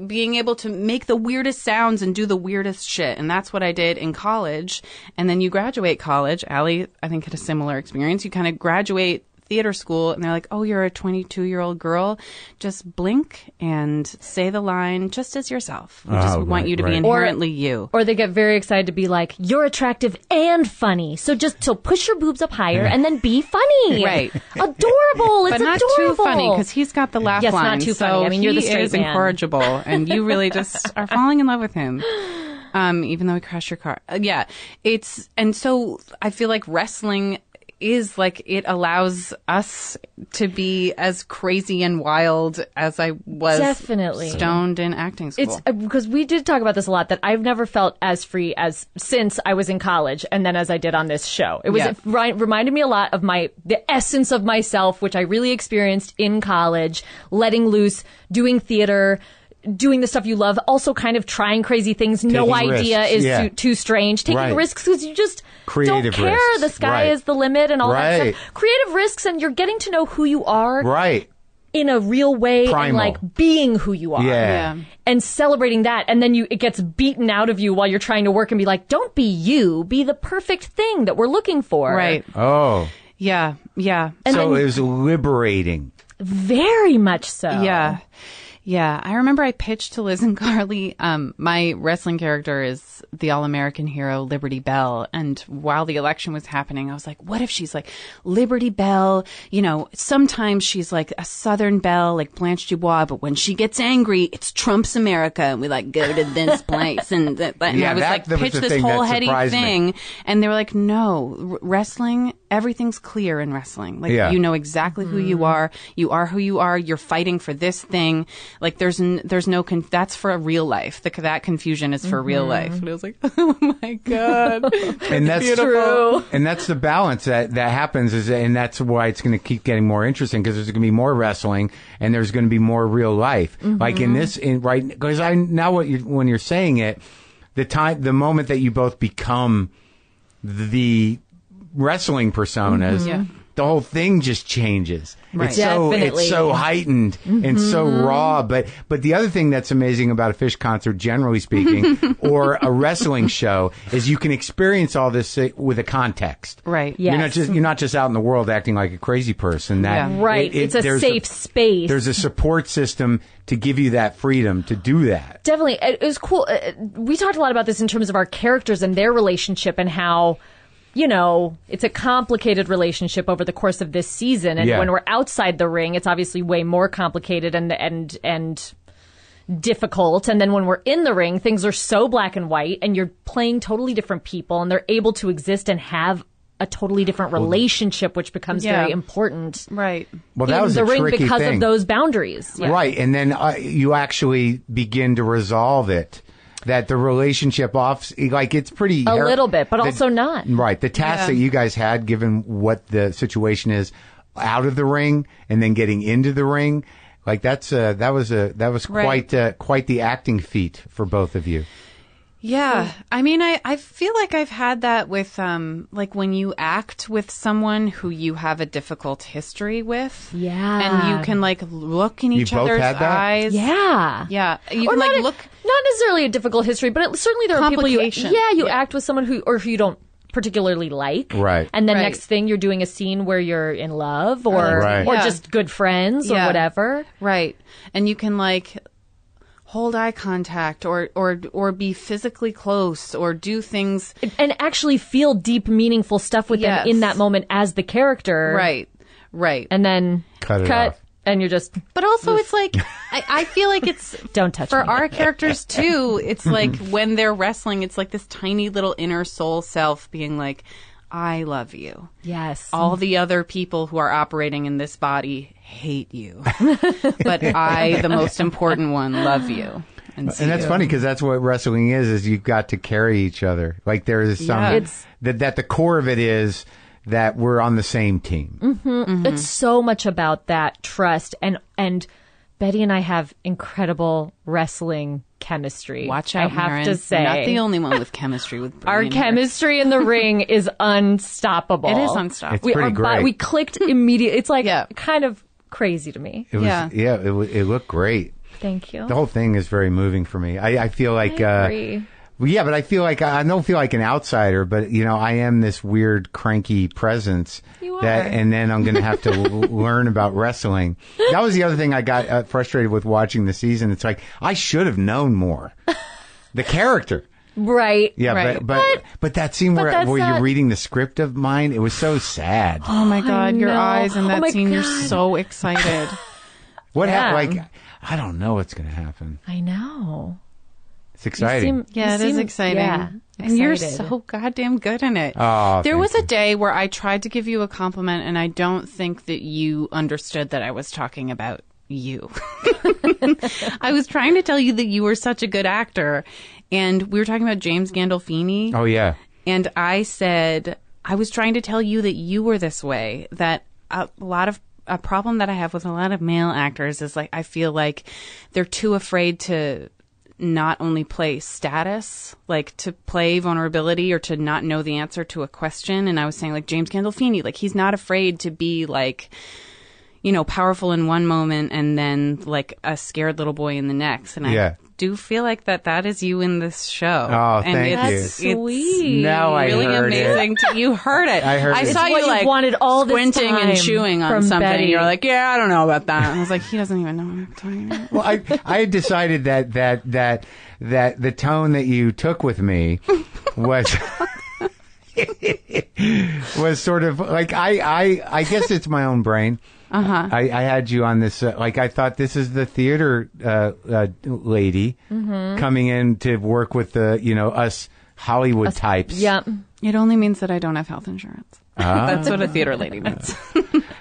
Speaker 3: being able to make the weirdest sounds and do the weirdest shit. And that's what I did in college. And then you graduate college. Allie, I think, had a similar experience. You kind of graduate theater school and they're like, oh, you're a 22-year-old girl, just blink and say the line just as yourself. We just want you to be inherently you.
Speaker 2: Or they get very excited to be like, you're attractive and funny. So push your boobs up higher and then be funny.
Speaker 3: Right.
Speaker 2: Adorable. It's
Speaker 3: but not
Speaker 2: adorable.
Speaker 3: too funny because he's got the laugh line.
Speaker 2: Not too funny. I mean, you're the straight
Speaker 3: he is
Speaker 2: man.
Speaker 3: incorrigible and you really just are falling in love with him. Even though he crashed your car. And so I feel like wrestling is like, it allows us to be as crazy and wild as I was
Speaker 2: definitely
Speaker 3: stoned in acting school.
Speaker 2: It's because we did talk about this a lot, that I've never felt as free as since I was in college and then as I did on this show. It reminded me a lot of the essence of myself, which I really experienced in college, letting loose, doing theater, doing the stuff you love, also kind of trying crazy things. Taking no idea risks. Is too strange. Taking risks because you just
Speaker 1: creative
Speaker 2: don't care.
Speaker 1: Risks.
Speaker 2: The sky is the limit and all that stuff. Creative risks, and you're getting to know who you are.
Speaker 1: Right.
Speaker 2: In a real way.
Speaker 1: Primal.
Speaker 2: And like being who you are.
Speaker 1: Yeah.
Speaker 2: And celebrating that. And then it gets beaten out of you while you're trying to work and be like, don't be you. Be the perfect thing that we're looking for.
Speaker 3: Right.
Speaker 1: Oh.
Speaker 3: Yeah. Yeah.
Speaker 2: And
Speaker 1: so it was liberating.
Speaker 2: Very much so.
Speaker 3: Yeah. Yeah, I remember I pitched to Liz and Carly. My wrestling character is the all-American hero, Liberty Bell. And while the election was happening, I was like, what if she's like Liberty Bell? You know, sometimes she's like a Southern belle, like Blanche Dubois, but when she gets angry, it's Trump's America. And we like go to this place. And I was like, pitch this whole heady thing. And they were like, no, wrestling, everything's clear in wrestling. Like, you know exactly who you are. You are who you are. You're fighting for this thing. Like there's no that's for real life. That confusion is for real life. And I was like, oh my god,
Speaker 1: and that's
Speaker 2: true.
Speaker 1: And that's the balance that happens, and that's why it's going to keep getting more interesting, because there's going to be more wrestling and there's going to be more real life. Like because when you're saying it, the moment that you both become the wrestling personas. The whole thing just changes.
Speaker 3: Right.
Speaker 1: It's so heightened and so raw. But the other thing that's amazing about a Fish concert, generally speaking, or a wrestling show, is you can experience all this with a context.
Speaker 3: Right.
Speaker 2: Yes.
Speaker 1: You're not just out in the world acting like a crazy person.
Speaker 2: It's a safe space.
Speaker 1: There's a support system to give you that freedom to do that.
Speaker 2: Definitely. It was cool. We talked a lot about this in terms of our characters and their relationship and how, you know, it's a complicated relationship over the course of this season. And when we're outside the ring, it's obviously way more complicated and difficult. And then when we're in the ring, things are so black and white and you're playing totally different people and they're able to exist and have a totally different relationship, which becomes very important.
Speaker 3: Right.
Speaker 1: Well, that was
Speaker 2: the
Speaker 1: a
Speaker 2: ring
Speaker 1: tricky
Speaker 2: because
Speaker 1: thing.
Speaker 2: of those boundaries. Yeah.
Speaker 1: Right. And then you actually begin to resolve it. That the relationship it's pretty...
Speaker 2: A little bit, but also not.
Speaker 1: Right. The task that you guys had, given what the situation is out of the ring and then getting into the ring, like that was quite the acting feat for both of you.
Speaker 3: Yeah. I mean, I feel like I've had that with, like when you act with someone who you have a difficult history with.
Speaker 2: Yeah.
Speaker 3: And you can like look in each other's eyes.
Speaker 2: Yeah.
Speaker 3: Yeah. You
Speaker 2: Or
Speaker 3: can like
Speaker 2: not
Speaker 3: look.
Speaker 2: Not necessarily a difficult history, but certainly there are people you act with someone who you don't particularly like.
Speaker 1: Right.
Speaker 2: And then next thing you're doing a scene where you're in love or just good friends or whatever.
Speaker 3: Right. And you can like hold eye contact or be physically close or do things
Speaker 2: and actually feel deep, meaningful stuff with them in that moment as the character.
Speaker 3: Right.
Speaker 2: And then
Speaker 1: cut it off.
Speaker 2: And you're just...
Speaker 3: But also it's like, I feel like it's...
Speaker 2: Don't touch
Speaker 3: for
Speaker 2: me.
Speaker 3: our characters too, it's like when they're wrestling, it's like this tiny little inner soul self being like, I love you.
Speaker 2: Yes.
Speaker 3: All the other people who are operating in this body hate you. But I, the most important one, love you. And
Speaker 1: that's funny because that's what wrestling is you've got to carry each other. Like there is some... That the core of it is that we're on the same team.
Speaker 2: It's so much about that trust. And Betty and I have incredible wrestling chemistry.
Speaker 3: Watch out,
Speaker 2: I have
Speaker 3: Maren.
Speaker 2: to say.
Speaker 3: You're not the only one with chemistry with Brie.
Speaker 2: Our chemistry in the ring is unstoppable.
Speaker 3: It is unstoppable.
Speaker 1: It's pretty great.
Speaker 2: We clicked immediately. It's like kind of crazy to me.
Speaker 1: It was, it looked great.
Speaker 2: Thank you.
Speaker 1: The whole thing is very moving for me. I feel like
Speaker 2: I agree.
Speaker 1: Well, yeah, but I feel like I don't feel like an outsider, but I am this weird, cranky presence.
Speaker 2: You are.
Speaker 1: And then I'm going to have to learn about wrestling. That was the other thing I got frustrated with watching the season. It's like I should have known more. The character.
Speaker 2: Right.
Speaker 1: Yeah,
Speaker 2: right.
Speaker 1: but that scene where you're reading the script of mine, it was so sad.
Speaker 3: Oh my God, your
Speaker 2: know.
Speaker 3: eyes in that scene,
Speaker 2: God.
Speaker 3: you're so excited.
Speaker 1: What
Speaker 2: Yeah.
Speaker 1: happened? Like, I don't know what's going to happen.
Speaker 2: I know.
Speaker 1: It's exciting.
Speaker 3: Yeah, it is exciting.
Speaker 2: Yeah,
Speaker 3: and you're
Speaker 2: excited.
Speaker 3: so goddamn good in it.
Speaker 1: Oh,
Speaker 3: there
Speaker 1: thank
Speaker 3: was
Speaker 1: you.
Speaker 3: a day where I tried to give you a compliment, and I don't think that you understood that I was talking about you. I was trying to tell you that you were such a good actor, and we were talking about James Gandolfini.
Speaker 1: Oh, yeah.
Speaker 3: And I said, I was trying to tell you that you were this way, that a problem that I have with a lot of male actors is like, I feel like they're too afraid to not only play status, like to play vulnerability or to not know the answer to a question. And I was saying like James Gandolfini, like he's not afraid to be like, powerful in one moment and then like a scared little boy in the next. And I do feel like that is you in this show.
Speaker 1: Oh,
Speaker 3: and
Speaker 1: thank you.
Speaker 3: it's
Speaker 2: Sweet.
Speaker 1: Now I
Speaker 3: really
Speaker 1: heard
Speaker 3: amazing. You heard it.
Speaker 1: I heard it.
Speaker 3: saw
Speaker 2: It's what
Speaker 3: you
Speaker 2: you've
Speaker 3: like
Speaker 2: wanted all this
Speaker 3: squinting and
Speaker 2: time
Speaker 3: chewing on
Speaker 2: from
Speaker 3: something.
Speaker 2: Betty.
Speaker 3: And you're like, yeah, I don't know about that. And I was like, he doesn't even know what I'm talking about.
Speaker 1: Well, I had decided that the tone that you took with me was was sort of like I guess it's my own brain.
Speaker 3: Uh-huh.
Speaker 1: I had you on this like I thought this is the theater lady coming in to work with the us Hollywood types.
Speaker 2: Yep.
Speaker 3: It only means that I don't have health insurance. That's what a theater lady means.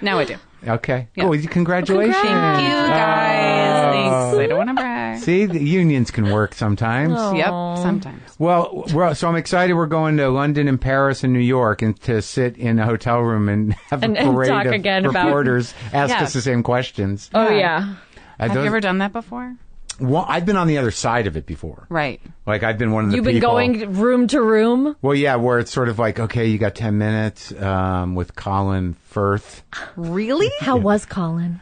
Speaker 3: Now I do.
Speaker 1: Okay.
Speaker 3: Yeah.
Speaker 1: Oh, congratulations.
Speaker 3: Thank you, guys. Thanks. I don't want to brag.
Speaker 1: See, the unions can work sometimes.
Speaker 3: Yep, sometimes.
Speaker 1: Well, so I'm excited. We're going to London and Paris and New York, and to sit in a hotel room and have
Speaker 2: And
Speaker 1: a parade
Speaker 2: talk
Speaker 1: of
Speaker 2: again about-
Speaker 1: reporters ask
Speaker 3: Yeah.
Speaker 1: us the same questions.
Speaker 2: Oh, yeah.
Speaker 3: Have you ever done that before?
Speaker 1: Well, I've been on the other side of it before.
Speaker 3: Right.
Speaker 1: Like I've been one of the
Speaker 2: You've been
Speaker 1: people.
Speaker 2: going room to room?
Speaker 1: Well, yeah, where it's sort of like, okay, you got 10 minutes with Colin Firth.
Speaker 3: Really?
Speaker 2: How was Colin?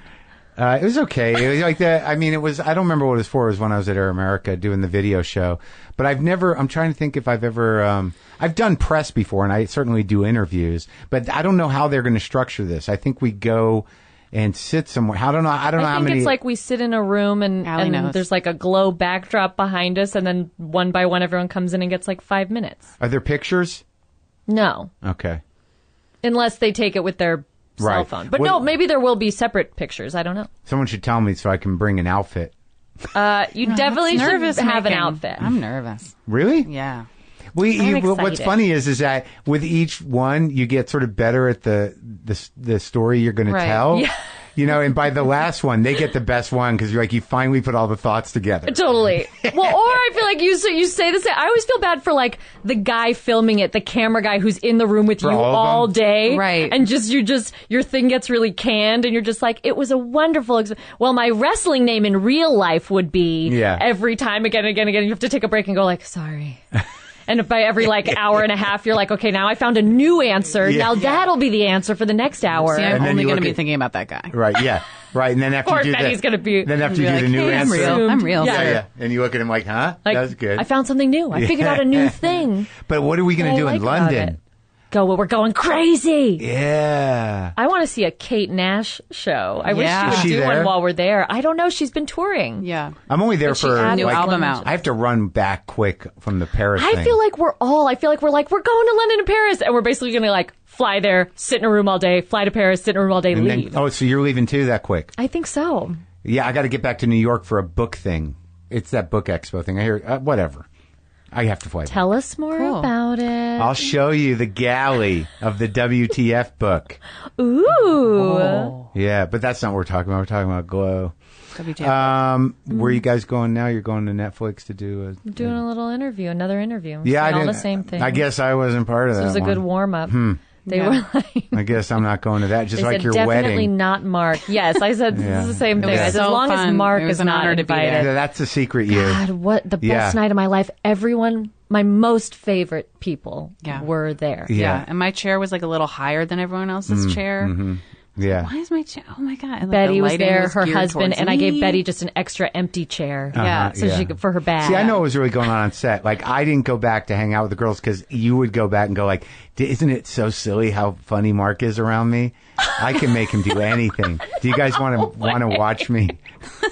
Speaker 1: It was okay. It was like that. I mean, it was. I don't remember what it was for. It was when I was at Air America doing the video show. But I've never. I'm trying to think if I've ever. I've done press before, and I certainly do interviews. But I don't know how they're going to structure this. I think we go and sit somewhere. I don't know. I don't know how
Speaker 2: think
Speaker 1: many.
Speaker 2: it's like we sit in a room and
Speaker 3: knows.
Speaker 2: there's like a glow backdrop behind us, and then one by one everyone comes in and gets like 5 minutes.
Speaker 1: Are there pictures?
Speaker 2: No.
Speaker 1: Okay.
Speaker 2: Unless they take it with their cell
Speaker 1: Right.
Speaker 2: phone. But
Speaker 1: What-
Speaker 2: no, maybe there will be separate pictures. I don't know.
Speaker 1: Someone should tell me so I can bring an outfit.
Speaker 2: You definitely should
Speaker 3: Nervous
Speaker 2: have an
Speaker 3: making.
Speaker 2: outfit.
Speaker 3: I'm nervous.
Speaker 1: Really?
Speaker 3: Yeah.
Speaker 2: I'm
Speaker 1: What's
Speaker 2: excited.
Speaker 1: funny is that with each one, you get sort of better at the story you're going to
Speaker 3: Right.
Speaker 1: tell.
Speaker 2: Yeah.
Speaker 1: And by the last one, they get the best one because you finally put all the thoughts together.
Speaker 2: Totally. Well, or I feel like you say the same. I always feel bad for like the guy filming it, the camera guy who's in the room with
Speaker 1: For
Speaker 2: you
Speaker 1: all of
Speaker 2: all
Speaker 1: them?
Speaker 2: day,
Speaker 3: Right.
Speaker 2: And your thing gets really canned, and you're just like, it was a wonderful. Well, my wrestling name in real life would be every time again. You have to take a break and go like, sorry. And by every like hour and a half, you're like, okay, now I found a new answer.
Speaker 1: Yeah.
Speaker 2: Now that'll be the answer for the next hour.
Speaker 3: See, I'm
Speaker 1: And then
Speaker 3: only
Speaker 1: you
Speaker 3: going to
Speaker 1: look
Speaker 3: be
Speaker 1: at-
Speaker 3: thinking about that guy.
Speaker 1: Right, yeah. Right, and then after
Speaker 2: Poor
Speaker 1: you do
Speaker 2: Betty's
Speaker 1: that,
Speaker 2: gonna be-
Speaker 1: then after you
Speaker 3: Be
Speaker 1: do
Speaker 3: like,
Speaker 1: the new
Speaker 3: hey, I'm
Speaker 1: answer.
Speaker 3: real. I'm real.
Speaker 2: Yeah.
Speaker 1: Yeah. And you look at him like, huh?
Speaker 2: Like,
Speaker 1: That was good.
Speaker 2: I found something new. I figured out a new thing.
Speaker 1: But what are we going
Speaker 2: I
Speaker 1: to do
Speaker 2: like
Speaker 1: in
Speaker 2: about
Speaker 1: London?
Speaker 2: it. We're going crazy.
Speaker 1: Yeah.
Speaker 2: I want to see a Kate Nash show. I wish
Speaker 3: Yeah.
Speaker 2: she
Speaker 3: Is
Speaker 2: would
Speaker 1: she
Speaker 2: do
Speaker 1: there?
Speaker 2: one while we're there. I don't know. She's been touring.
Speaker 3: Yeah.
Speaker 1: I'm only there
Speaker 2: But she
Speaker 1: for
Speaker 2: added
Speaker 3: New
Speaker 1: like,
Speaker 3: album out.
Speaker 1: I have to run back quick from the Paris
Speaker 2: I
Speaker 1: thing.
Speaker 2: feel like we're going to London and Paris, and we're basically going to like fly there, sit in a room all day, fly to Paris, sit in a room all day,
Speaker 1: and
Speaker 2: leave.
Speaker 1: then, so you're leaving too that quick?
Speaker 2: I think so.
Speaker 1: Yeah, I got to get back to New York for a book thing. It's that book expo thing. I hear whatever. I have to fly. back.
Speaker 2: Tell us more
Speaker 3: Cool.
Speaker 2: about it.
Speaker 1: I'll show you the galley of the WTF book.
Speaker 2: Ooh.
Speaker 1: Yeah, but that's not what we're talking about. We're talking about Glow.
Speaker 3: WTF.
Speaker 1: Where are you guys going now? You're going to Netflix to do a...
Speaker 2: Doing a little interview, another interview.
Speaker 1: Yeah,
Speaker 2: Saying
Speaker 1: I
Speaker 2: all
Speaker 1: did.
Speaker 2: the same thing.
Speaker 1: I guess I wasn't part of that
Speaker 2: It was a good
Speaker 1: one.
Speaker 2: warm up. They
Speaker 3: Yeah.
Speaker 2: were like,
Speaker 1: I guess I'm not going to that. Just
Speaker 2: they
Speaker 1: like
Speaker 2: said
Speaker 1: your
Speaker 2: definitely
Speaker 1: wedding.
Speaker 2: not Mark. Yes, I said
Speaker 1: Yeah.
Speaker 2: this is the same thing.
Speaker 3: was
Speaker 2: I said, as
Speaker 3: so
Speaker 2: long as
Speaker 3: fun.
Speaker 2: Mark
Speaker 3: It was
Speaker 2: is
Speaker 3: an
Speaker 2: not
Speaker 3: honor to be
Speaker 2: invited.
Speaker 3: there.
Speaker 1: Yeah, that's a secret you.
Speaker 2: God, what the best
Speaker 1: Yeah.
Speaker 2: night of my life. Everyone, my most favorite people
Speaker 3: Yeah.
Speaker 2: were there.
Speaker 1: Yeah.
Speaker 3: Yeah. And my chair was like a little higher than everyone else's chair.
Speaker 1: Yeah.
Speaker 3: Why is my chair? Oh my God. And,
Speaker 2: Betty
Speaker 3: the
Speaker 2: was
Speaker 3: lighting
Speaker 2: there, her
Speaker 3: geared
Speaker 2: husband,
Speaker 3: towards
Speaker 2: and I gave
Speaker 3: me.
Speaker 2: Betty just an extra empty chair.
Speaker 3: Yeah.
Speaker 2: So she could, for her bag.
Speaker 1: See, I know what was really going on set. Like, I didn't go back to hang out with the girls because you would go back and go like, isn't it so silly how funny Mark is around me? I can make him do anything. Do you guys want to watch me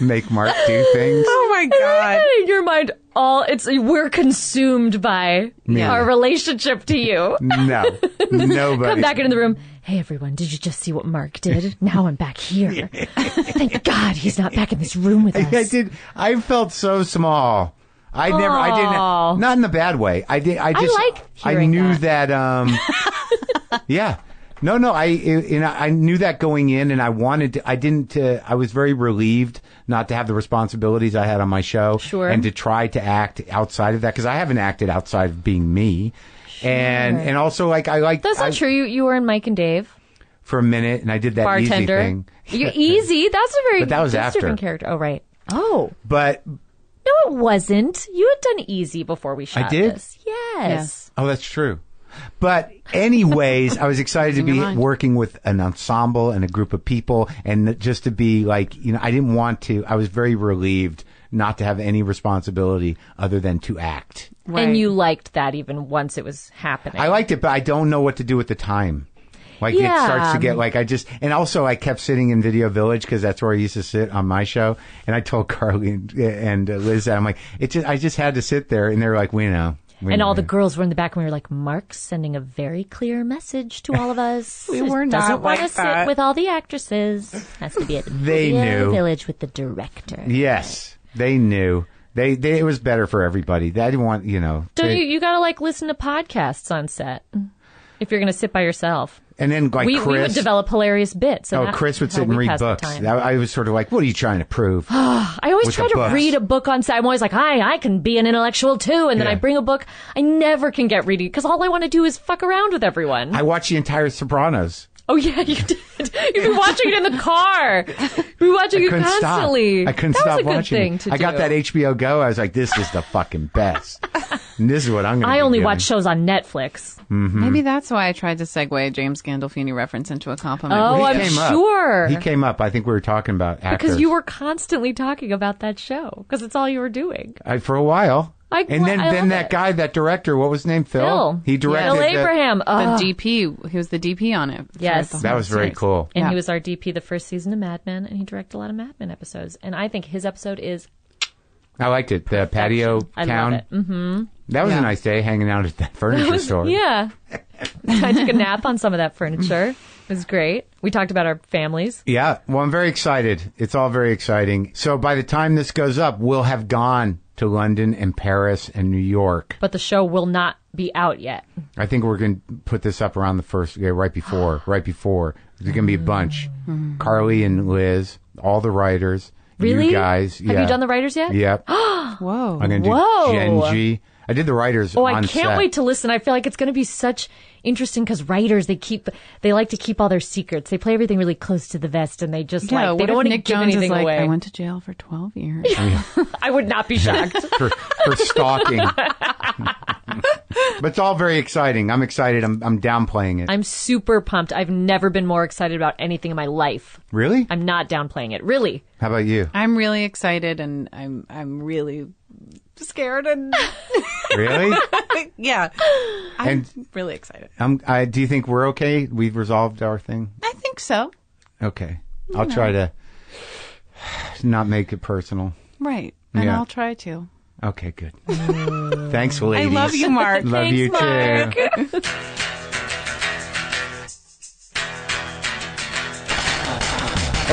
Speaker 1: make Mark do things?
Speaker 3: Oh my God.
Speaker 2: In your mind, we're consumed by our relationship to you.
Speaker 1: No, nobody.
Speaker 2: Come back into the room. Hey, everyone, did you just see what Mark did? Now I'm back here. Thank God he's not back in this room with us.
Speaker 1: I did. I felt so small. I didn't. Not in a bad way. I
Speaker 2: like hearing
Speaker 1: knew that. Yeah. No. I knew that going in, and I wanted to. I was very relieved not to have the responsibilities I had on my show, and to try to act outside of that because I haven't acted outside of being me. Sure. And also I like.
Speaker 2: That's not true. You were in Mike and Dave
Speaker 1: for a minute, and I did that
Speaker 2: bartender
Speaker 1: easy thing.
Speaker 2: You easy. That's a very.
Speaker 1: But that was after.
Speaker 2: Different character. Oh right. Oh.
Speaker 1: But.
Speaker 2: No, it wasn't. You had done easy before we shot
Speaker 1: I did?
Speaker 2: this. Yes.
Speaker 1: Oh, that's true. But anyways, I was excited to be working with an ensemble and a group of people and just to be like, I didn't want to. I was very relieved not to have any responsibility other than to act.
Speaker 2: Right. And you liked that even once it was happening.
Speaker 1: I liked it, but I don't know what to do with the time. Like it starts to get like and also I kept sitting in Video Village because that's where I used to sit on my show. And I told Carly and Liz that I'm like, I just had to sit there, and they're like, we know.
Speaker 2: And all the girls were in the back, and we were like, Mark's sending a very clear message to all of us.
Speaker 3: We were not
Speaker 2: doesn't
Speaker 3: like
Speaker 2: want to
Speaker 3: that.
Speaker 2: sit with all the actresses. Has to be at
Speaker 1: They
Speaker 2: Video
Speaker 1: knew.
Speaker 2: Village with the director.
Speaker 1: Yes, they knew. It was better for everybody. I didn't want,
Speaker 2: Don't you got to like listen to podcasts on set if you're going to sit by yourself.
Speaker 1: And then like Chris.
Speaker 2: We would develop hilarious bits. And
Speaker 1: Chris would sit and read books. I was sort of like, what are you trying to prove?
Speaker 2: I always try to read a book on set. I'm always like, I can be an intellectual too. And then I bring a book. I never can get reading because all I want to do is fuck around with everyone.
Speaker 1: I watched the entire Sopranos.
Speaker 2: Oh, yeah, you did. You've been watching it in the car. You've been watching it constantly.
Speaker 1: I couldn't stop watching it. I got that HBO Go. I was like, this is the fucking best. And this is what I'm going to do.
Speaker 2: I only watch shows on Netflix.
Speaker 1: Mm-hmm.
Speaker 3: Maybe that's why I tried to segue a James Gandolfini reference into a compliment.
Speaker 2: Oh, I'm sure.
Speaker 1: He came up. I think we were talking about actors.
Speaker 2: Because you were constantly talking about that show. Because it's all you were doing.
Speaker 1: For a while. And then that guy, that director, what was his name? Phil? He directed
Speaker 2: Phil Abraham.
Speaker 3: The DP. He was the DP on it.
Speaker 2: Yes.
Speaker 1: That was very cool.
Speaker 2: And he was our DP the first season of Mad Men, and he directed a lot of Mad Men episodes. And I think his episode is...
Speaker 1: I liked it. The patio town.
Speaker 2: I love it. Mm-hmm.
Speaker 1: That was a nice day hanging out at that furniture store.
Speaker 2: Yeah. I took a nap on some of that furniture. It was great. We talked about our families.
Speaker 1: Yeah. Well, I'm very excited. It's all very exciting. So by the time this goes up, we'll have gone to London and Paris and New York.
Speaker 2: But the show will not be out yet.
Speaker 1: I think we're going to put this up around the first, right before. There's going to be a bunch. Carly and Liz, all the writers.
Speaker 2: Really?
Speaker 1: You guys.
Speaker 2: Have you done the writers yet?
Speaker 1: Yep.
Speaker 3: Whoa.
Speaker 1: I'm going to do Genji. I did the writers on
Speaker 2: I can't
Speaker 1: set.
Speaker 2: wait to listen. I feel like it's going to be such interesting because writers, they like to keep all their secrets. They play everything really close to the vest, and they just they don't want to give anything away.
Speaker 3: I went to jail for 12 years.
Speaker 2: I would not be shocked.
Speaker 1: for stalking. But it's all very exciting. I'm excited. I'm downplaying it.
Speaker 2: I'm super pumped. I've never been more excited about anything in my life.
Speaker 1: Really?
Speaker 2: I'm not downplaying it. Really.
Speaker 1: How about you?
Speaker 3: I'm really excited, and I'm really scared and
Speaker 1: really
Speaker 3: yeah. I'm really excited.
Speaker 1: Do you think we're okay? We've resolved our thing?
Speaker 3: I think so.
Speaker 1: Okay. I'll try to not make it personal.
Speaker 3: Right. And I'll try to.
Speaker 1: Okay, good. Thanks, ladies.
Speaker 3: I love you, Mark.
Speaker 1: Love
Speaker 3: Thanks,
Speaker 1: you,
Speaker 3: Mark.
Speaker 1: too.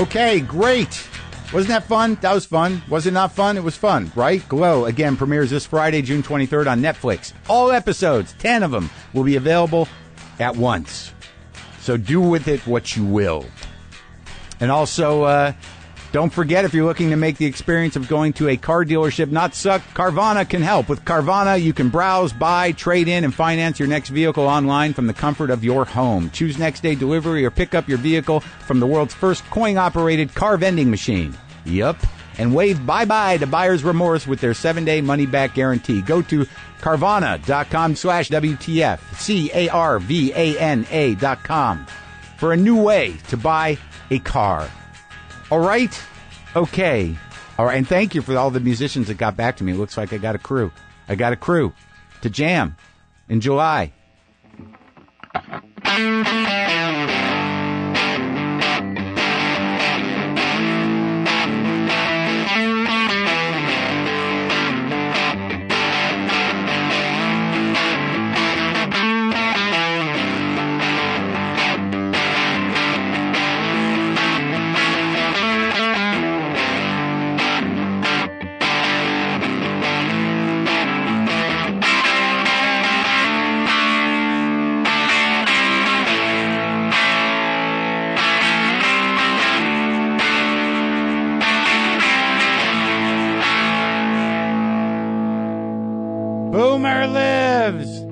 Speaker 1: Okay, great. Wasn't that fun? That was fun. Was it not fun? It was fun, right? Glow, again, premieres this Friday, June 23rd on Netflix. All episodes, 10 of them, will be available at once. So do with it what you will. And also, don't forget, if you're looking to make the experience of going to a car dealership not suck, Carvana can help. With Carvana, you can browse, buy, trade in, and finance your next vehicle online from the comfort of your home. Choose next day delivery or pick up your vehicle from the world's first coin-operated car vending machine. Yup. And wave bye-bye to buyer's remorse with their 7-day money-back guarantee. Go to Carvana.com/WTF. CARVANA.com. for a new way to buy a car. All right? Okay. All right. And thank you for all the musicians that got back to me. It looks like I got a crew. I got a crew to jam in July. Boomer lives!